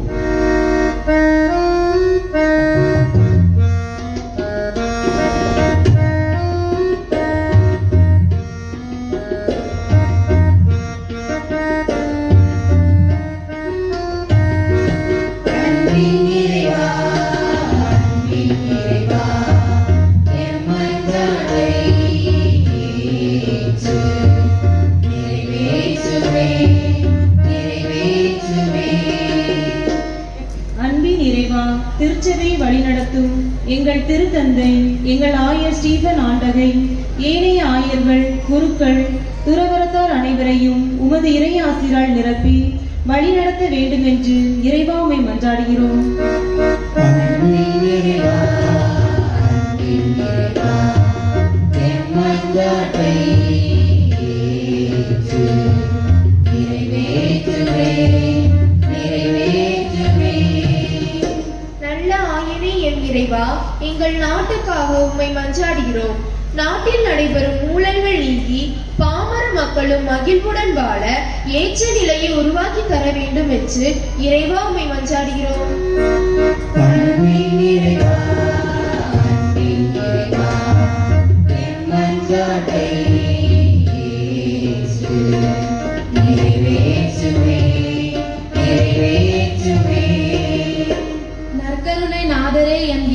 திருச்சபை வழிநடத்தும் எங்கள் திருத்தந்தை எங்கள் ஆயர் ஸ்டீபன் ஆண்டகை, ஏனைய ஆயர்கள், குருக்கள், துறவரத்தார் அனைவரையும் உமது இறை ஆசிரால் நிரப்பி வழிநடத்த வேண்டும் என்று இறைவா உம்மை மன்றாடுகிறோம். இறைவா, எங்கள் நாட்டுக்காக உம்மை மன்றாடுகிறோம். நாட்டில் நடைபெறும் ஊழல்கள் நீங்கி பாமர மக்களும் மகிழ்வுடன் வாழ ஏற்ற நிலையை உருவாக்கி தர வேண்டும் என்று இறைவா உம்மை மன்றாடுகிறோம்.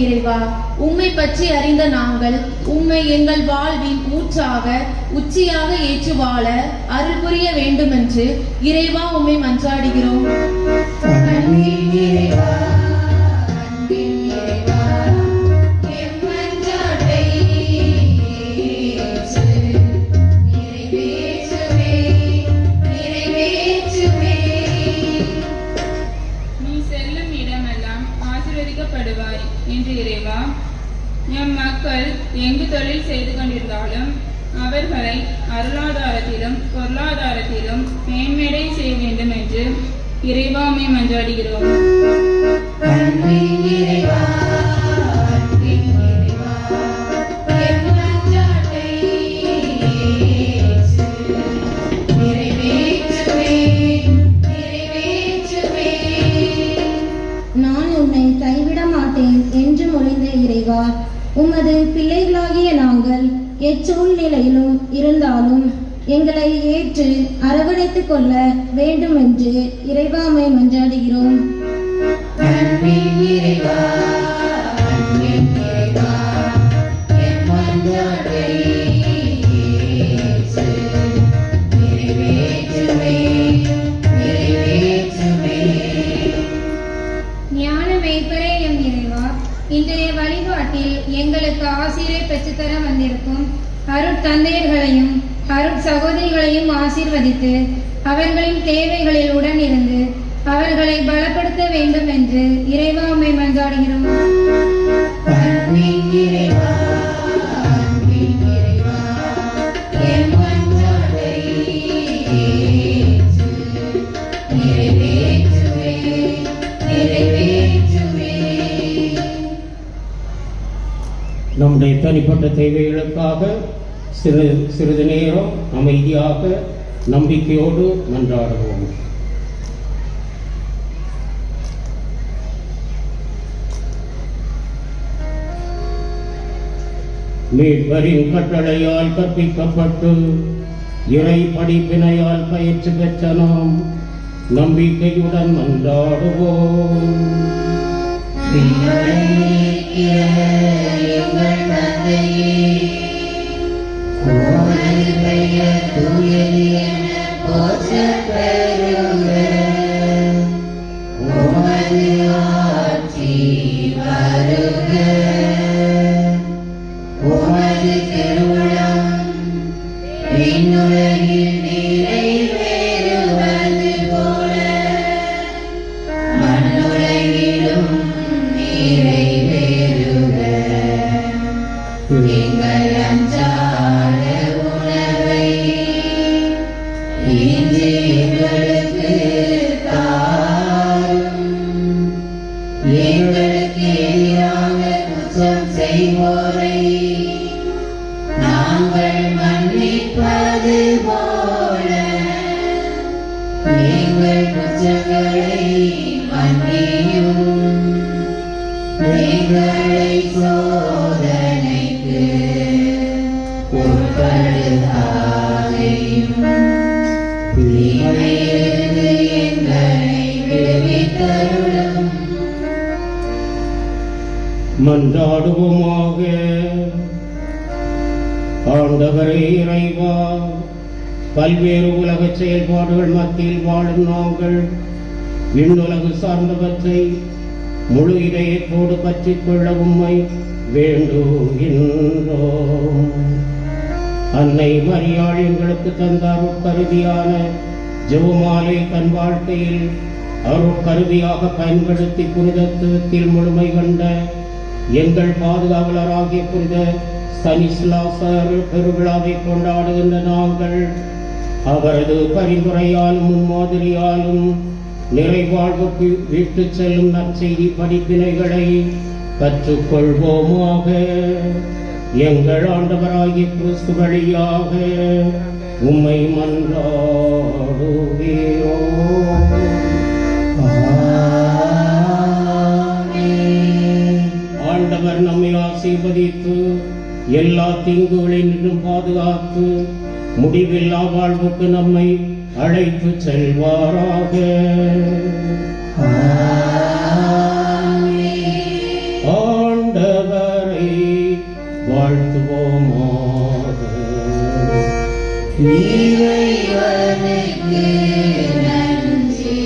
இறைவா, உம்மை பற்றி அறிந்த நாங்கள் உம்மை எங்கள் வாழ்வின் ஊற்றாக உச்சியாக ஏற்று வாழ அருள் புரிய வேண்டும் என்று இறைவா உம்மை மன்றாடுகிறோம். என்று இறைவா, எம் மக்கள் எங்கு தொழில் செய்து கொண்டிருந்தாலும் அவர்களை அருளாதாரத்திலும் பொருளாதாரத்திலும் மேன்மேடை செய்ய வேண்டும் என்று இறைவா உம்மை மன்றாடுகிறோம். உமது பிள்ளைகளாகிய நாங்கள் எச்சூழ்நிலையிலும் இருந்தாலும் எங்களை ஏற்று அரவணைத்துக் கொள்ள வேண்டும் என்று இறைவா உம்மை மன்றாடுகிறோம். ஞான மேய்ப்பரே எம் இறைவா, இன்றைய வழிபாட்டில் எங்களுக்கு ஆசிரை பெற்றுத்தர வந்திருக்கும் அருட்தந்தையர்களையும் அருட்சகோதரிகளையும் ஆசீர்வதித்து அவர்களின் தேவைகளில் உடன் இருந்து அவர்களை பலப்படுத்த வேண்டும் என்று இறைவா உம்மை மன்றாடுகிறோம். நம்முடைய தனிப்பட்ட தேவைகளுக்காக சிறிது நேரம் அமைதியாக நம்பிக்கையோடு மன்றாடுவோம். மீட்பரின் கட்டளையால் கற்பிக்கப்பட்டு இறை படிப்பினையால் பயிற்சி பெற்ற நாம் நம்பிக்கையுடன் மன்றாடுவோம். திருவுளம் நிறைவேறுக. குற்றங்களை மன்னியும் எங்களை சோதனைக்கு உட்படுத்தாதையும் தீமையிலிருந்து எங்களை விடுவித்தருளும். மன்றாடுவோமாக. ஆண்டவரே இறைவா, பல்வேறு உலக செயல்பாடுகள் மத்தியில் வாழும் நாங்கள் விண்ணுலகு சார்ந்தவற்றை முழு இதயத்தோடு பற்றிக் கொள்ள உம்மை வேண்டுகின்றோம். அன்னை மரியாள் எங்களுக்கு தந்த அருட்கருவியான ஜெபமாலை தன் வாழ்க்கையில் அருட்கருவியாக பயன்படுத்தி புனிதத்துவத்தில் முழுமை கண்ட எங்கள் பாதுகாவலராகிய புனித ஸ்தானிஸ்லாசர் பெருவிழாவை கொண்டாடுகின்ற நாங்கள் அவரது பரிந்துரையாலும் முன்மாதிரியாலும் நிறைவாழ்வுக்கு விட்டு செல்லும் நற்செய்தி படிப்பினைகளை கற்றுக்கொள்வோமாக. எங்கள் ஆண்டவராகிய கிறிஸ்து வழியாக உம்மை மன்றாடுகிறோம். ஆண்டவர் நம்மை ஆசீர்வதித்து எல்லா தீங்குகளிலும் பாதுகாத்து முடிவில்லா வாழ்வுக்கு நம்மை அழைத்து செல்வாராக. ஆண்டவரை வாழ்த்துவோமாக. இறைவனுக்கு நன்றி.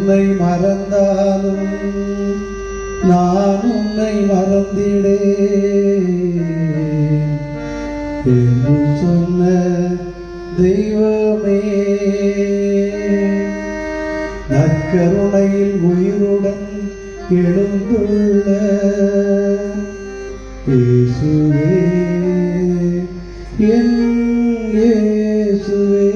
உன்னை மறந்தாலும் நான் உன்னை மறந்திடேன் என்று சொன்ன தெய்வமே, நற்கருணையில் உயிருடன் எழுந்துள்ள இயேசுவே, என் இயேசுவே.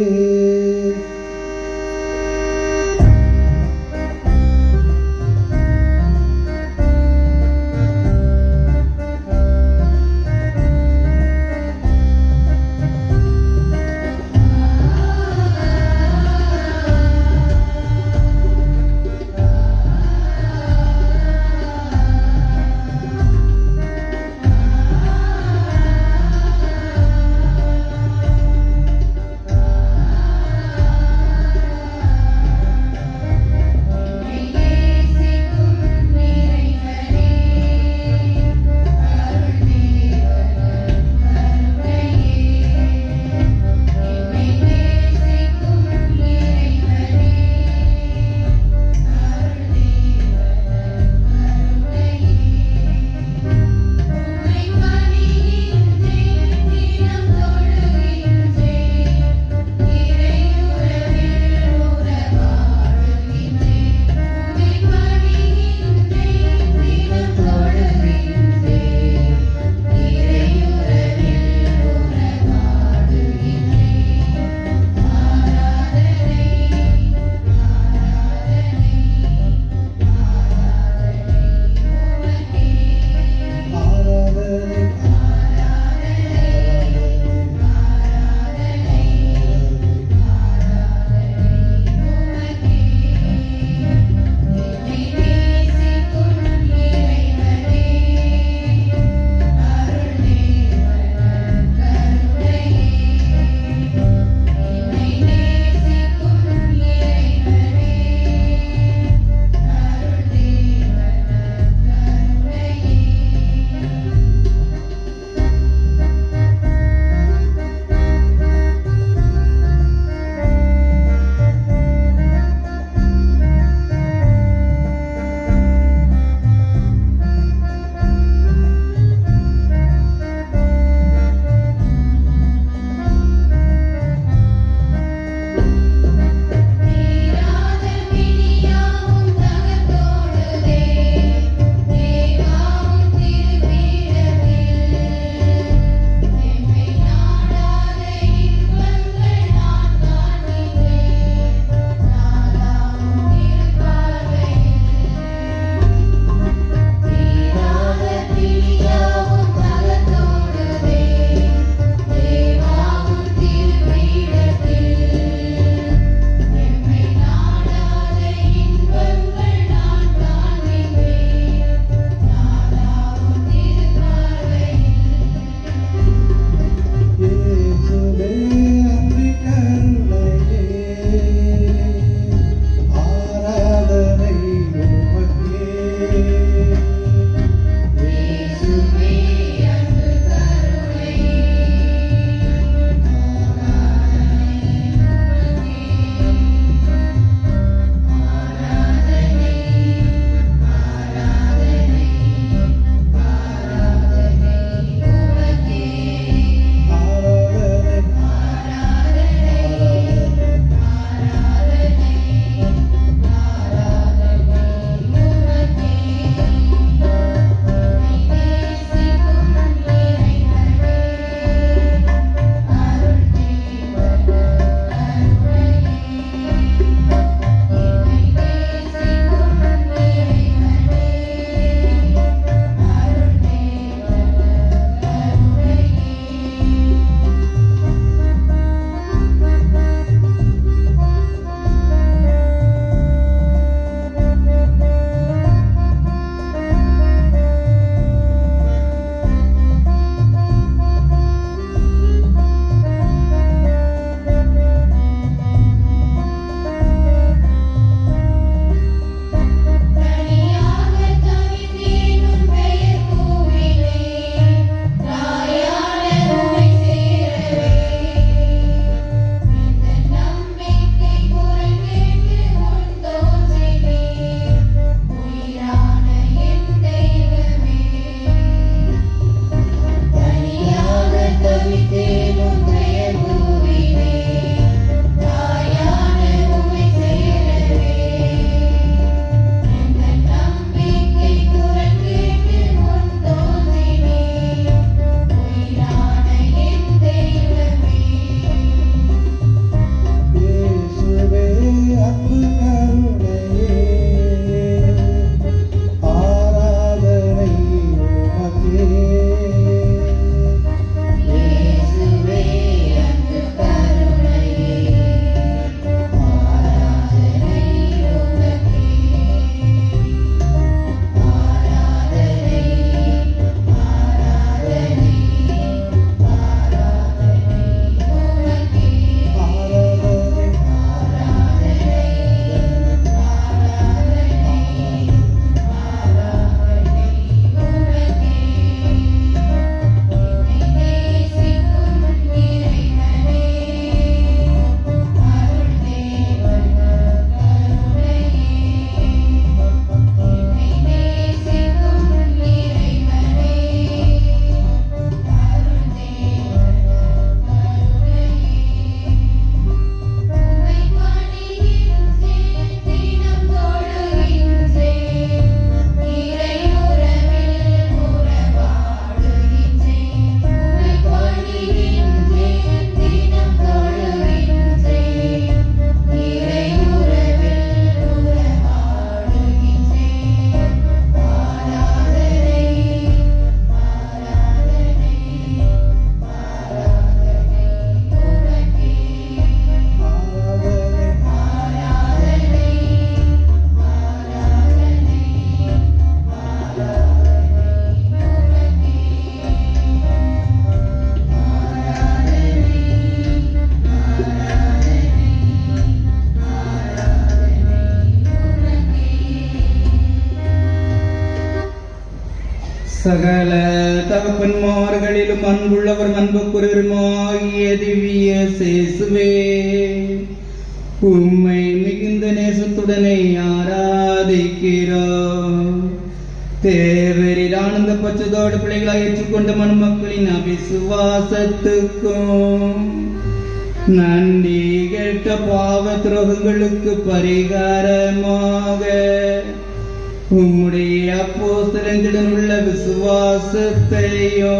சகல தகப்பன்மார்களிலும் அன்புள்ளவர் அன்புக்குரியருமாகிய திவ்ய சேசுவே, உம்மை மிகுந்த நேசத்துடனே ஆராதிக்கிறோம். தேவரில் ஆனந்த பச்சதோடு பிள்ளைகளாக ஏற்றுக்கொண்ட மணமக்களின் அபிசுவாசத்துக்கும் நன்றி கேட்ட பாவ துரோகங்களுக்கு பரிகாரமாக உம்முடைய அப்போஸ்தலர்களுடன் உள்ள விசுவாசத்தையும்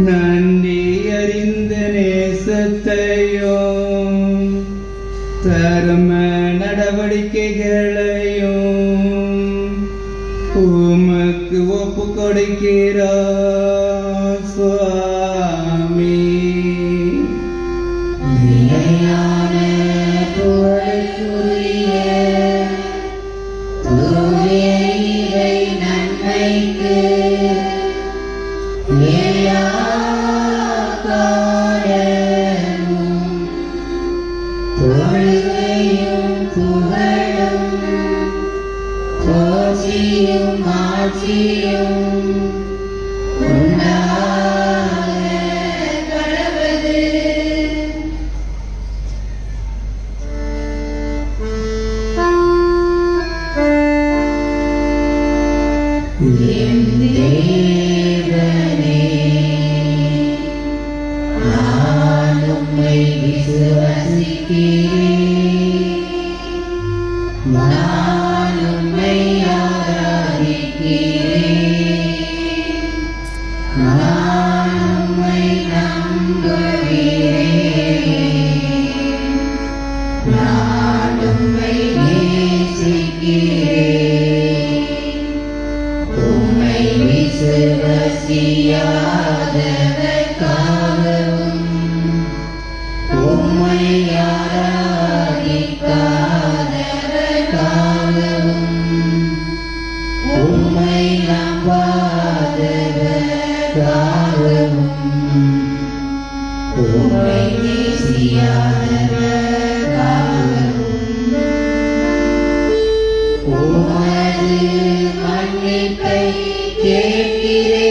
நன்றி அறிந்த நேசத்தையும் தர்ம நடவடிக்கைகளையும் உமக்கு ஒப்பு கொடுக்கிறார் சுவாமி. நிலையான புகழுக்குரிய தூய இறை நன்மைக்கு எல்லா காலமும் தொழுகையும் புகழும் போற்றியும் ஆட்சியும் உண்டாக கடவுது. என் தேவனே, நான் உம்மை விசுவாசிக்கிறேன், நான் உம்மை ஆராதிக்கிறேன், நான் உம்மை நம்புகிறேன், நான் உம்மை நேசிக்கிறேன். உம்மை விசுவாசியாதவர்காகவும் உம்மை ஆராதிக்காதவர்காகவும் உம்மை நம்பாதவர்காகவும் உம்மை நேசியாதவர்காகவும் உமது மன்னிப்பை கேட்கிறேன்,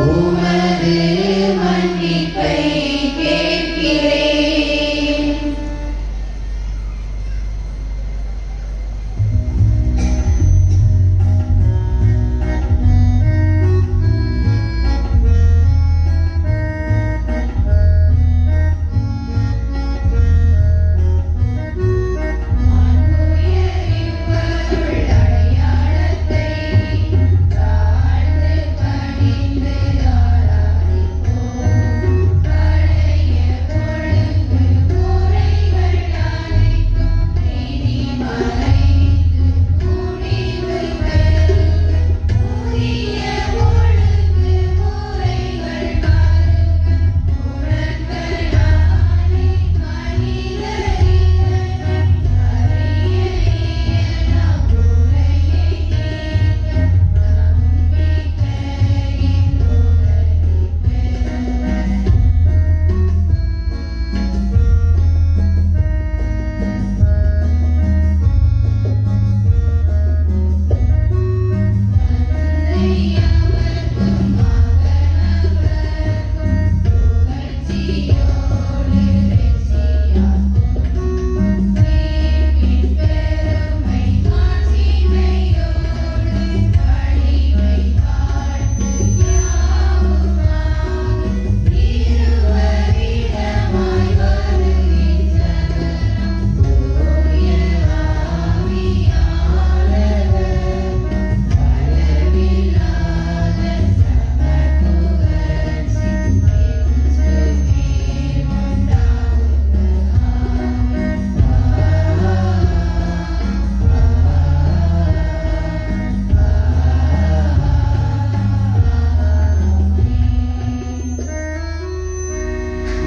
உமது மன்னிப்பை கேட்கிறேன்.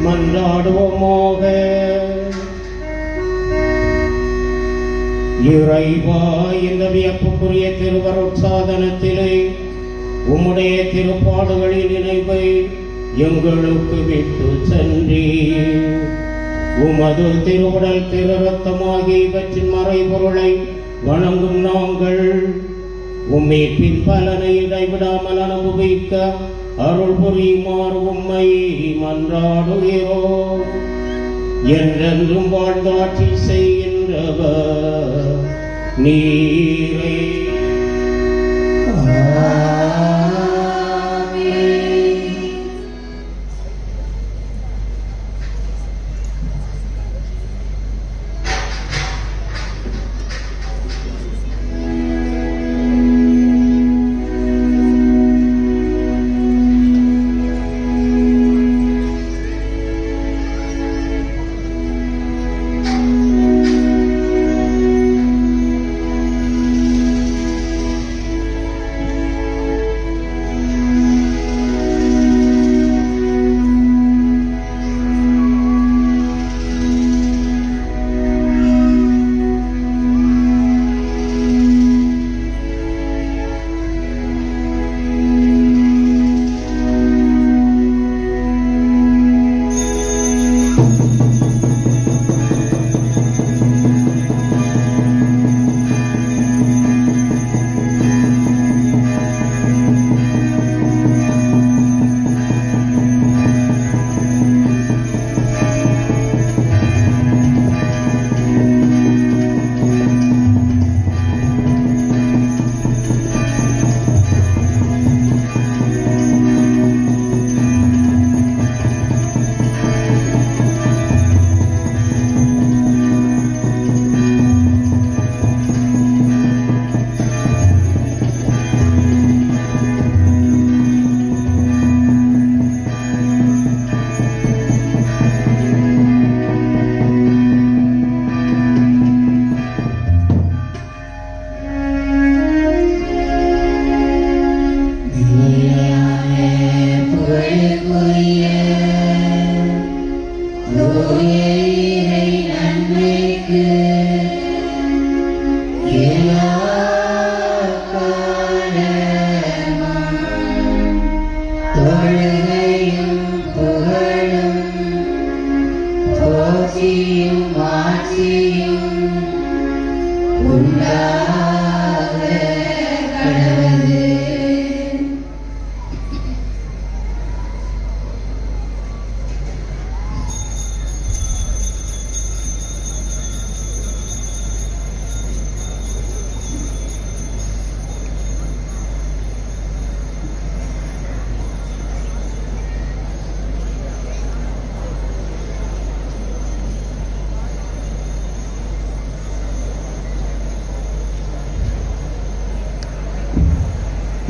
மன்றாடுவோமாக. இறைவா, இந்த வியப்புக்குரிய திருவருட்சாதனத்திலே உம்முடைய திருப்பாடுகளின் நினைவை எங்களுக்கு விட்டு சென்றி உமது திருவுடல் திரு ரத்தமாகி இவற்றின் மறைபொருளை வணங்கும் நாங்கள் உம்மீட்பின் பலனை இடைவிடாமல் அனுபவிக்க அருள் புரியுமாறு உம்மை மன்றாடுகிறோம். என்றென்றும் வாழ்ந்தாட்சி செய்கின்றவர் நீரே.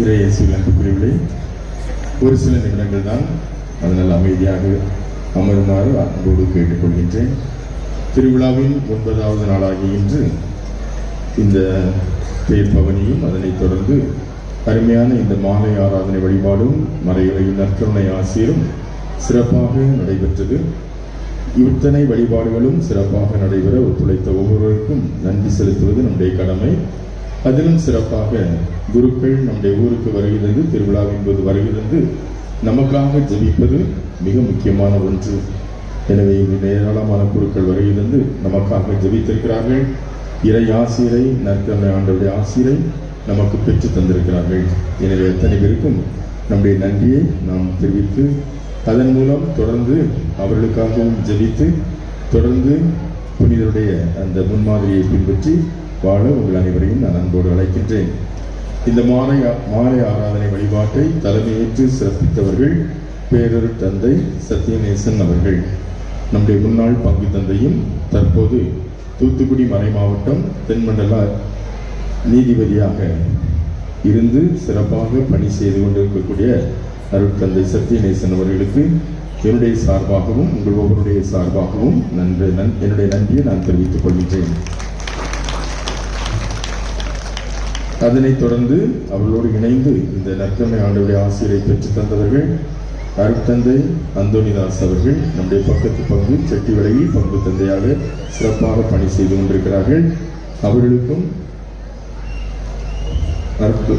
இறையேசுவில் அன்புக்குரியவர்களே, ஒரு சில நிமிடங்கள் தான், அதனால் அமைதியாக அமருமாறு அன்போடு கேட்டுக்கொள்கின்றேன். திருவிழாவின் 9வது நாளாகிய இன்று இந்த தேர் பவனியும் அதனைத் தொடர்ந்து அருமையான இந்த மாலை ஆராதனை வழிபாடும் மறையுறையின் நற்கருணை ஆசிரியரும் சிறப்பாக நடைபெற்றது. இத்தனை வழிபாடுகளும் சிறப்பாக நடைபெற ஒத்துழைத்த ஒவ்வொருவருக்கும் நன்றி செலுத்துவது நம்முடைய கடமை. அதிலும் சிறப்பாக குருக்கள் நம்முடைய ஊருக்கு வருகை தந்து திருவிழாவின் போது வருகை தந்து நமக்காக ஜெபிப்பது மிக முக்கியமான ஒன்று. எனவே இங்கு ஏராளமான குருக்கள் வருகை தந்து நமக்காக ஜெபித்திருக்கிறார்கள். இறை ஆசிரை, நற்கருணை ஆண்டவருடைய ஆசிரை நமக்கு பெற்று தந்திருக்கிறார்கள். எனவே எத்தனை பேருக்கும் நம்முடைய நன்றியை நாம் தெரிவித்து அதன் மூலம் தொடர்ந்து அவர்களுக்காகவும் ஜெபித்து தொடர்ந்து புனிதருடைய அந்த முன்மாதிரியை பின்பற்றி வாழ உங்கள் அனைவரையும் நான் அன்போடு அழைக்கின்றேன். இந்த மாலை ஆராதனை வழிபாட்டை தலைமையேற்று சிறப்பித்தவர்கள் பேரொரு தந்தை சத்யநேசன் அவர்கள், நம்முடைய முன்னாள் பங்கு தந்தையும் தற்போது தூத்துக்குடி மறை மாவட்டம் தென்மண்டல நீதிபதியாக இருந்து சிறப்பாக பணி செய்து கொண்டிருக்கக்கூடிய அருட்தந்தை சத்யநேசன் அவர்களுக்கு என்னுடைய சார்பாகவும் உங்கள் ஒவ்வொருடைய சார்பாகவும் என்னுடைய நன்றியை நான் தெரிவித்துக் கொள்கின்றேன். அதனைத் தொடர்ந்து அவர்களோடு இணைந்து இந்த நற்கருணை ஆண்டவருடைய ஆசிரியரை பெற்று தந்தவர்கள் அருட்தந்தை அந்தோனிதாஸ் அவர்கள் நம்முடைய பக்கத்து பங்கு செட்டிவளையில் பங்கு தந்தையாக சிறப்பாக பணி செய்து கொண்டிருக்கிறார்கள். அவர்களுக்கும்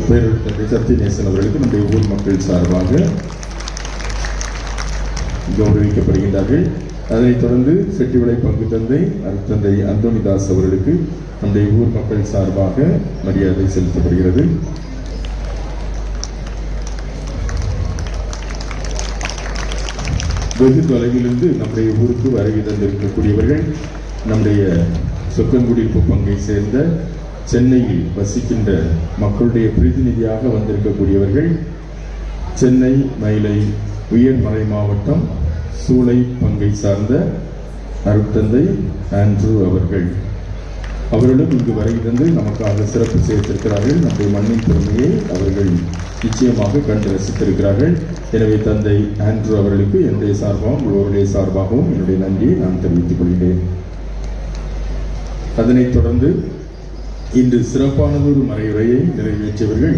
பேரருட்தந்தை சத்யநேசன் அவர்களுக்கு நம்முடைய ஊர் மக்கள் சார்பாக கௌரவிக்கப்படுகின்றார்கள். அதனைத் தொடர்ந்து செட்டிவளை பங்கு தந்தை அருட்தந்தை அந்தோனிதாஸ் அவர்களுக்கு நம்முடைய ஊர் மக்கள் சார்பாக மரியாதை செலுத்தப்படுகிறது. வெகு தொலைவிலிருந்து நம்முடைய ஊருக்கு வருகை தந்திருக்கக்கூடியவர்கள் நம்முடைய சொக்கங்குடியிருப்பு பங்கை சேர்ந்த சென்னையில் வசிக்கின்ற மக்களுடைய பிரதிநிதியாக வந்திருக்கக்கூடியவர்கள் சென்னை மயிலை உயர்மலை மாவட்டம் சூளை பங்கை சார்ந்த அருட்தந்தை ஆண்ட்ரூ அவர்கள். அவர்களும் இங்கு வருகை தந்து நமக்காக சிறப்பு சேர்த்திருக்கிறார்கள். நம்முடைய மண்ணின் பெருமையை அவர்கள் நிச்சயமாக கண்டு ரசித்திருக்கிறார்கள். எனவே தந்தை ஆண்ட்ரூ அவர்களுக்கு என்னுடைய சார்பாகவும் உங்களுடைய சார்பாகவும் என்னுடைய நன்றியை நான் தெரிவித்துக் கொள்கிறேன். அதனைத் தொடர்ந்து இன்று சிறப்பானதொரு மறையுரையை நிறைவேற்றியவர்கள்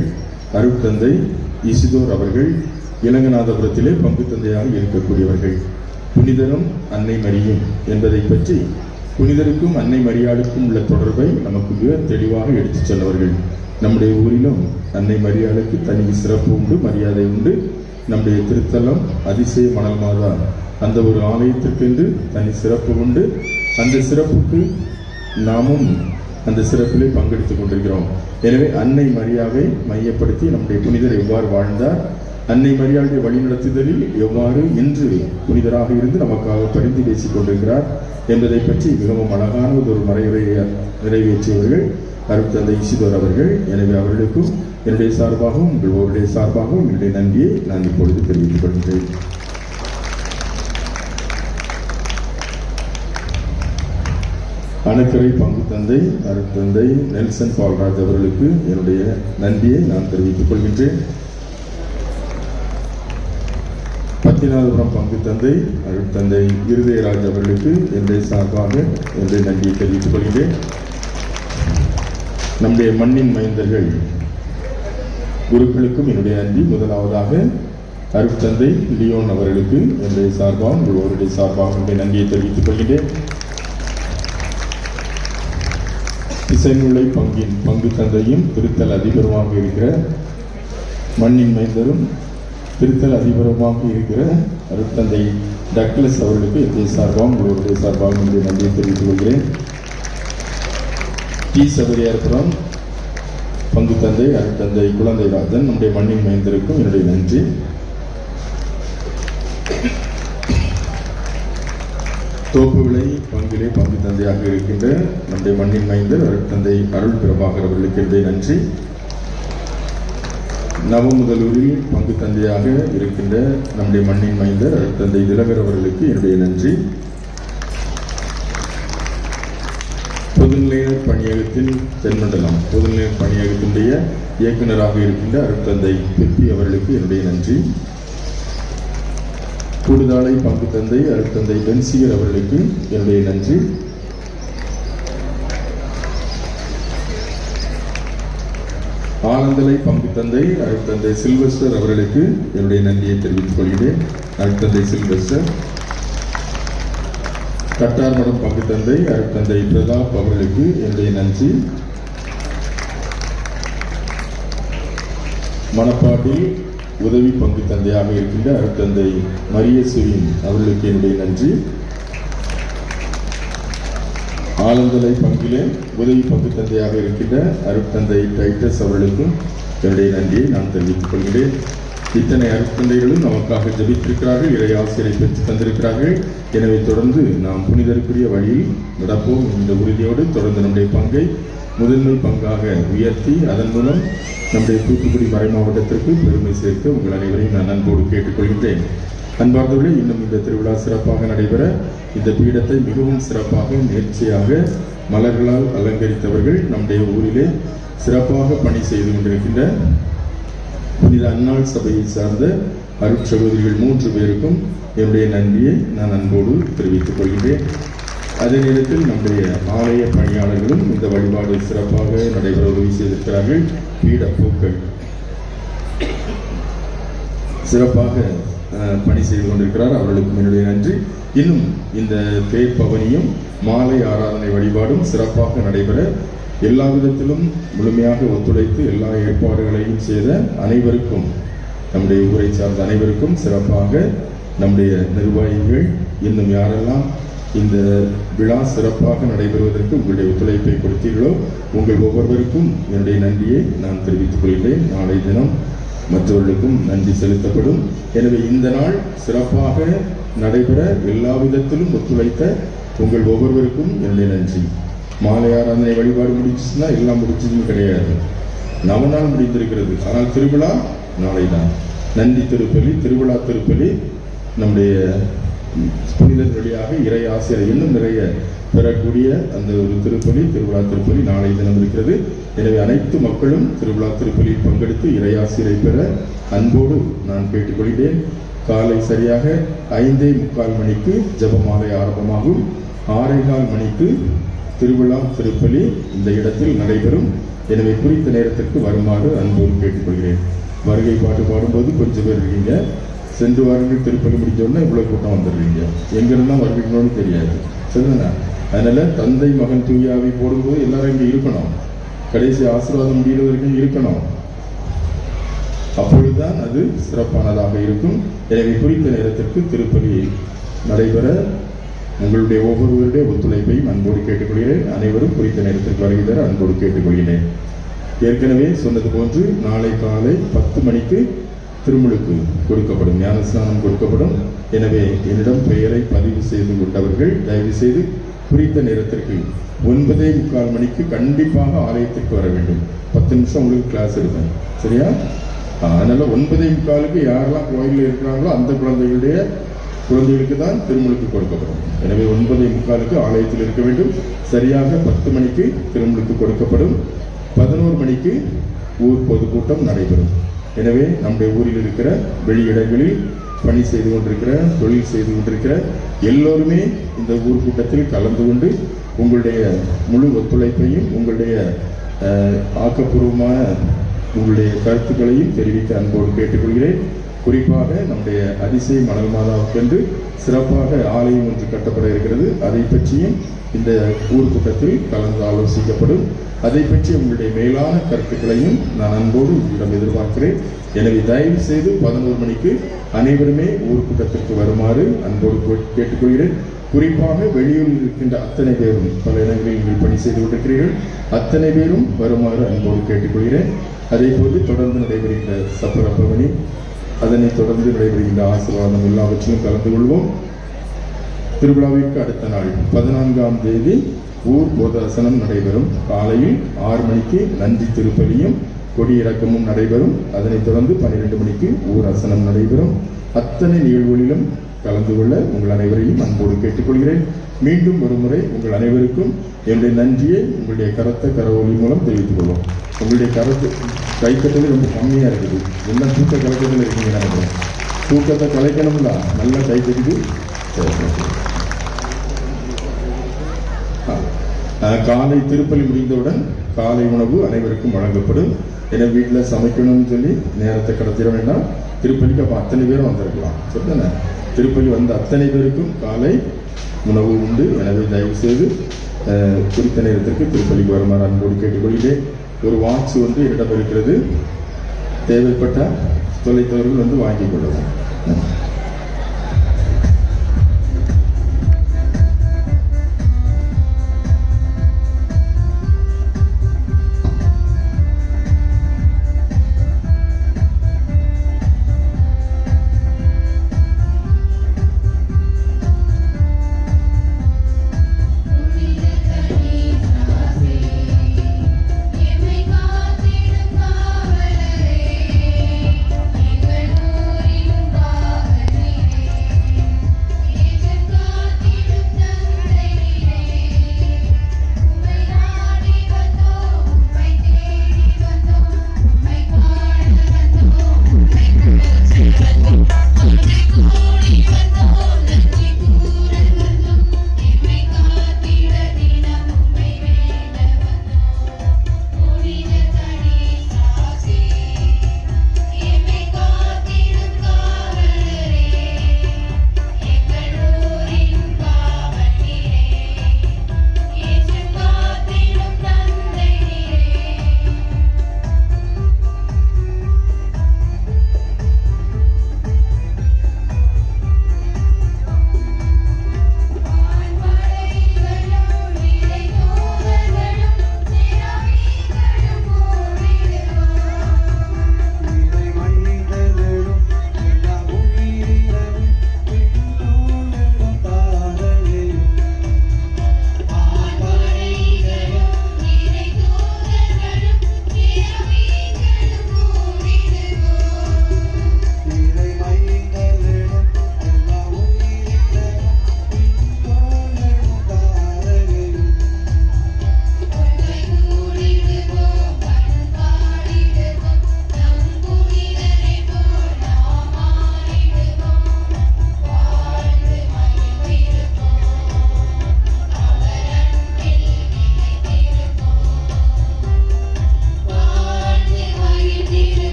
அருட்தந்தை இசிதோர் அவர்கள். இளங்கநாதபுரத்திலே பங்கு தந்தையாக இருக்கக்கூடியவர்கள். புனிதரும் அன்னை மரியும் என்பதை பற்றி புனிதருக்கும் அன்னை மரியாளுக்கும் உள்ள தொடர்பை நமக்கு மிக தெளிவாக எடுத்துச் சொன்னவர்கள். நம்முடைய ஊரிலும் அன்னை மரியாளுக்கு தனி சிறப்பு உண்டு, மரியாதை உண்டு. நம்முடைய திருத்தலம் அதிசய மணல் மாதா அந்த ஒரு ஆலயத்திற்கென்று தனி சிறப்பு உண்டு. அந்த சிறப்புக்கு நாமும் அந்த சிறப்பிலே பங்கெடுத்துக் கொண்டிருக்கிறோம். எனவே அன்னை மரியாவை மையப்படுத்தி நம்முடைய புனிதர் எவ்வாறு வாழ்ந்தார், அன்னை மரியாளுடைய வழிநடத்துதலில் எவ்வாறு இன்று புனிதராக இருந்து நமக்காக பரிந்து பேசிக் கொண்டிருக்கிறார் என்பதை பற்றி மிகவும் அழகான ஒரு மறைவுரையை நிறைவேற்றியவர்கள் அருட்தந்தை இசிதோர் அவர்கள். எனவே அவர்களுக்கும் என்னுடைய சார்பாகவும் உங்களுடைய சார்பாகவும் என்னுடைய நன்றியை நான் இப்பொழுது தெரிவித்துக் கொள்கிறேன். அணக்கரை பங்கு தந்தை அருட்தந்தை நெல்சன் பால்ராஜ் அவர்களுக்கு என்னுடைய நன்றியை நான் தெரிவித்துக் கொள்கின்றேன். பத்திநாதபுரம் பங்கு தந்தை அருட்தந்தை இருதயராஜ் அவர்களுக்கு என்னுடைய சார்பாக என்னுடைய நன்றியை தெரிவித்துக் கொள்கிறேன். நம்முடைய மண்ணின் மைந்தர்கள் குருக்களுக்கும் என்னுடைய நன்றி. முதலாவதாக அருட்தந்தை லியோன் அவர்களுக்கு என்னுடைய சார்பாக உங்களுடைய சார்பாக என்னுடைய நன்றியை தெரிவித்துக் கொள்கிறேன். இசைநுழை பங்கின் பங்கு தந்தையும் திருத்தல் அதிபருமாக இருக்கிற மண்ணின் மைந்தரும் திருத்தல் அதிபருமாக இருக்கிற அருட்தந்தை டக்ளஸ் அவர்களுக்கு என்னுடைய சார்பாக உங்களுடைய சார்பாக என்னுடைய நன்றியை தெரிவித்துக் கொள்கிறேன். டி சபரியார்புரம் பங்கு தந்தை அருட்தந்தை குழந்தைராஜன் நம்முடைய மண்ணின் மைந்தருக்கும் என்னுடைய நன்றி. தோப்பு விலை பங்கிலே பங்கு தந்தையாக இருக்கின்ற நம்முடைய மண்ணின் மைந்தர் அருட்தந்தை அருள் பிரபாகர் அவர்களுக்கு என்னுடைய நன்றி. நவமுதலூரில் பங்கு தந்தையாக இருக்கின்ற நம்முடைய மண்ணின் மைந்தர் அருட்தந்தை திலகர் அவர்களுக்கு என்னுடைய நன்றி. பொதுநிலையினர் பணியகத்தில் தென்மண்டலம் பொதுநிலையினர் பணியகத்தினுடைய இயக்குநராக இருக்கின்ற அருட்தந்தை பிப்பி அவர்களுக்கு என்னுடைய நன்றி. கூடுதாலை பங்கு தந்தை அருட்தந்தை பென்சிகர் அவர்களுக்கு என்னுடைய நன்றி. ஆனந்தலை பங்கு தந்தை அருட்தந்தை சில்வஸ்டர் அவர்களுக்கு என்னுடைய நன்றியை தெரிவித்துக் கொள்கிறேன். அருட்தந்தை சில்வஸ்டர். கட்டார்மடம் பங்கு தந்தை அருட்தந்தை பிரதாப் அவர்களுக்கு என்னுடைய நன்றி. மணப்பாட்டில் உதவி பங்கு தந்தையாக இருக்கின்ற அருட்தந்தை மரியசுவின் அவர்களுக்கு என்னுடைய நன்றி. ஆலந்தலை பங்கிலே உதவி பங்கு தந்தையாக இருக்கின்ற அருட்தந்தை டைட்டஸ் அவர்களுக்கும் என்னுடைய நன்றியை நான் தெரிவித்துக் கொள்கிறேன். இத்தனை அருட்தந்தைகளும் நமக்காக ஜபித்திருக்கிறார்கள், இறை ஆசிரியரை பெற்று தந்திருக்கிறார்கள். எனவே தொடர்ந்து நாம் புனிதருக்குரிய வழியில் நடப்போம் என்ற உறுதியோடு தொடர்ந்து நம்முடைய பங்கை முதன்மை பங்காக உயர்த்தி அதன் மூலம் நம்முடைய தூத்துக்குடி மறை மாவட்டத்திற்கு பெருமை சேர்க்க உங்கள் அனைவரையும் நான் அன்போடு கேட்டுக்கொள்கின்றேன். அன்பார்ந்தவர்களே, இன்னும் இந்த திருவிழா சிறப்பாக நடைபெற இந்த பீடத்தை மிகவும் சிறப்பாக நேர்ச்சியாக மலர்களால் அலங்கரித்தவர்கள் நம்முடைய ஊரிலே சிறப்பாக பணி செய்து கொண்டிருக்கின்ற புனித அன்னாள் சபையை சார்ந்த அருட்சகோதரிகள் 3 பேருக்கும் என்னுடைய நன்றியை நான் அன்போடு தெரிவித்துக் கொள்கிறேன். அதே நேரத்தில் நம்முடைய ஆலய பணியாளர்களும் இந்த வழிபாடு சிறப்பாக நடைபெற உதவி செய்திருக்கிறார்கள். பீட பூக்கள் சிறப்பாக பணி செய்து கொண்டிருக்கிறார், அவர்களுக்கும் என்னுடைய நன்றி. இன்னும் இந்த தேர் பவனியும் மாலை ஆராதனை வழிபாடும் சிறப்பாக நடைபெற எல்லா விதத்திலும் முழுமையாக ஒத்துழைத்து எல்லா ஏற்பாடுகளையும் செய்த அனைவருக்கும், நம்முடைய ஊரை சார்ந்த அனைவருக்கும் சிறப்பாக நம்முடைய நிர்வாகிகள் இன்னும் யாரெல்லாம் இந்த விழா சிறப்பாக நடைபெறுவதற்கு உங்களுடைய ஒத்துழைப்பை கொடுத்தீர்களோ உங்கள் ஒவ்வொருவருக்கும் என்னுடைய நன்றியை நான் தெரிவித்துக் கொள்கிறேன். நாளை தினம் மற்றவர்களுக்கும் நன்றி செலுத்தப்படும். எனவே இந்த நாள் சிறப்பாக நடைபெற எல்லா விதத்திலும் ஒத்துழைத்த உங்கள் ஒவ்வொருவருக்கும் என்னுடைய நன்றி. மாலை ஆராதனை வழிபாடு முடிச்சுன்னா எல்லாம் முடிச்சதும் கிடையாது, நவநாள் முடிந்திருக்கிறது. ஆனால் திருவிழா நாளை தான். நன்றி திருப்பலி, திருவிழா திருப்பலி, நம்முடைய புனிதர் வழியாக இறை ஆசிரியர் இன்னும் நிறைய பெறக்கூடிய அந்த ஒரு திருப்பலி, திருவிழா திருப்பலி நாளை தினம் இருக்கிறது. எனவே அனைத்து மக்களும் திருவிழா திருப்பலியில் பங்கெடுத்து இறையாசிரை பெற அன்போடு நான் கேட்டுக்கொள்கிறேன். காலை சரியாக 5:45 மணிக்கு ஜெபமாலை ஆரம்பமாகும். 6:15 மணிக்கு திருவிழா திருப்பலி இந்த இடத்தில் நடைபெறும். எனவே குறித்த நேரத்திற்கு வருமாறு அன்போடு கேட்டுக்கொள்கிறேன். வருகை பாட்டு பாடும்போது கொஞ்சம் பேர் இருக்கீங்க, சென்று வாரங்கள் திருப்பலி முடிஞ்சோன்னா இவ்வளோ கூட்டம் வந்துடுறீங்க. எங்கிருந்தா வருவீங்களோன்னு தெரியாது, சரிதானே? அதனால தந்தை மகன் தூயாவை போடும்போது எல்லாரும் இங்கே இருக்கணும், கடைசி ஆசீர்வாதம் முடிகிற வரைக்கும் இருக்கணும். அப்பொழுதுதான் அது சிறப்பானதாக இருக்கும். எனவே குறித்த நேரத்திற்கு திருப்பலி நடைபெற உங்களுடைய ஒவ்வொருவருடைய ஒத்துழைப்பையும் அன்போடு கேட்டுக்கொள்கிறேன். அனைவரும் குறித்த நேரத்திற்கு வருகை தர அன்போடு கேட்டுக்கொள்கிறேன். ஏற்கனவே சொன்னது போன்று நாளை காலை 10 மணிக்கு திருமுழுக்கு கொடுக்கப்படும், ஞானஸ்நானம் கொடுக்கப்படும். எனவே என்னிடம் பெயரை பதிவு செய்து கொண்டவர்கள் தயவு செய்து குறித்த நேரத்திற்கு 9:45 மணிக்கு கண்டிப்பாக ஆலயத்திற்கு வர வேண்டும். 10 நிமிஷம் உங்களுக்கு கிளாஸ் இருக்கும், சரியா? அதனால 9:45 யாரெல்லாம் கோயிலில் இருக்கிறாங்களோ அந்த குழந்தைகளுக்கு தான் திருமுழுக்கு கொடுக்கப்படும். எனவே 9:45 ஆலயத்தில் இருக்க வேண்டும். சரியாக 10 மணிக்கு திருமுழுக்கு கொடுக்கப்படும். 11 மணிக்கு ஊர் பொதுக்கூட்டம் நடைபெறும். எனவே நம்முடைய ஊரில் இருக்கிற வெளியிடங்களில் பணி செய்து கொண்டிருக்கிற, தொழில் செய்து கொண்டிருக்கிற எல்லோருமே இந்த ஊர் கூட்டத்தில் கலந்து கொண்டு உங்களுடைய முழு ஒத்துழைப்பையும் உங்களுடைய ஆக்கப்பூர்வமான உங்களுடைய கருத்துக்களையும் தெரிவிக்க அன்போடு கேட்டுக்கொள்கிறேன். குறிப்பாக நம்முடைய அதிசய மணல் மாதாவுக்கென்று சிறப்பாக ஆலயம் ஒன்று கட்டப்பட இருக்கிறது. அதை பற்றியும் இந்த ஊர் கூட்டத்தில் கலந்து ஆலோசிக்கப்படும். அதை பற்றி உங்களுடைய மேலான கருத்துக்களையும் நான் அன்போடு உங்களிடம் எதிர்பார்க்கிறேன். எனவே தயவு செய்து 11 மணிக்கு அனைவருமே ஊர் கூட்டத்திற்கு வருமாறு அன்போடு கேட்டுக்கொள்கிறேன். குறிப்பாக வெளியூரில் இருக்கின்ற அத்தனை பேரும், பல இடங்களில் நீங்கள் பணி செய்து கொண்டிருக்கிறீர்கள், அத்தனை பேரும் வருமாறு அன்போடு கேட்டுக்கொள்கிறேன். அதே போன்று தொடர்ந்து நடைபெறுகின்ற சப்பர பவனி, அதனைத் தொடர்ந்து நடைபெறுகின்ற ஆசீர்வாதம் எல்லாவற்றிலும் கலந்து கொள்வோம். திருவிழாவிற்கு அடுத்த நாள் 14ஆம் தேதி ஊர் போதாசனம் நடைபெறும். காலையில் 6 மணிக்கு நன்றி திருப்பலியும் கொடியிறக்கமும் நடைபெறும். அதனைத் தொடர்ந்து 12 மணிக்கு ஊர் அசனம் நடைபெறும். அத்தனை நிகழ்வுகளிலும் கலந்து கொள்ள உங்கள் அனைவரையும் அன்போடு கேட்டுக்கொள்கிறேன். மீண்டும் ஒரு முறை உங்கள் அனைவருக்கும் என்னுடைய நன்றியை உங்களுடைய கரவொலி மூலம் தெரிவித்துக் கொள்வோம். உங்களுடைய கைத்தட்டல் ரொம்ப கம்மியாக இருக்குது, எல்லாம் தூக்க கலக்கத்தில் இருக்கீங்க நினைக்கிறேன். தூக்கத்தை கலைக்கணும்ல, நல்லா கை தட்டி. காலை திருப்பலி முடிந்தவுடன் காலை உணவு அனைவருக்கும் வழங்கப்படும். ஏன்னா வீட்டில் சமைக்கணும்னு சொல்லி நேரத்தை கடத்திட வேண்டாம். திருப்பலிக்கு அப்போ அத்தனை பேரும் வந்திருக்கலாம், சரிதானே? திருப்பலி வந்த அத்தனை பேருக்கும் காலை உணவு உண்டு. எனவே தயவு செய்து குறித்த நேரத்திற்கு திருப்பலிக்கு வருமாறு அன்போடு கேட்டுக்கொள்கிறேன். ஒரு வாட்ச் ஒன்று என்னிடம் இருக்கிறது, தேவைப்பட்ட தொலைத்தவர்கள் வந்து வாங்கிக் கொள்ளலாம்.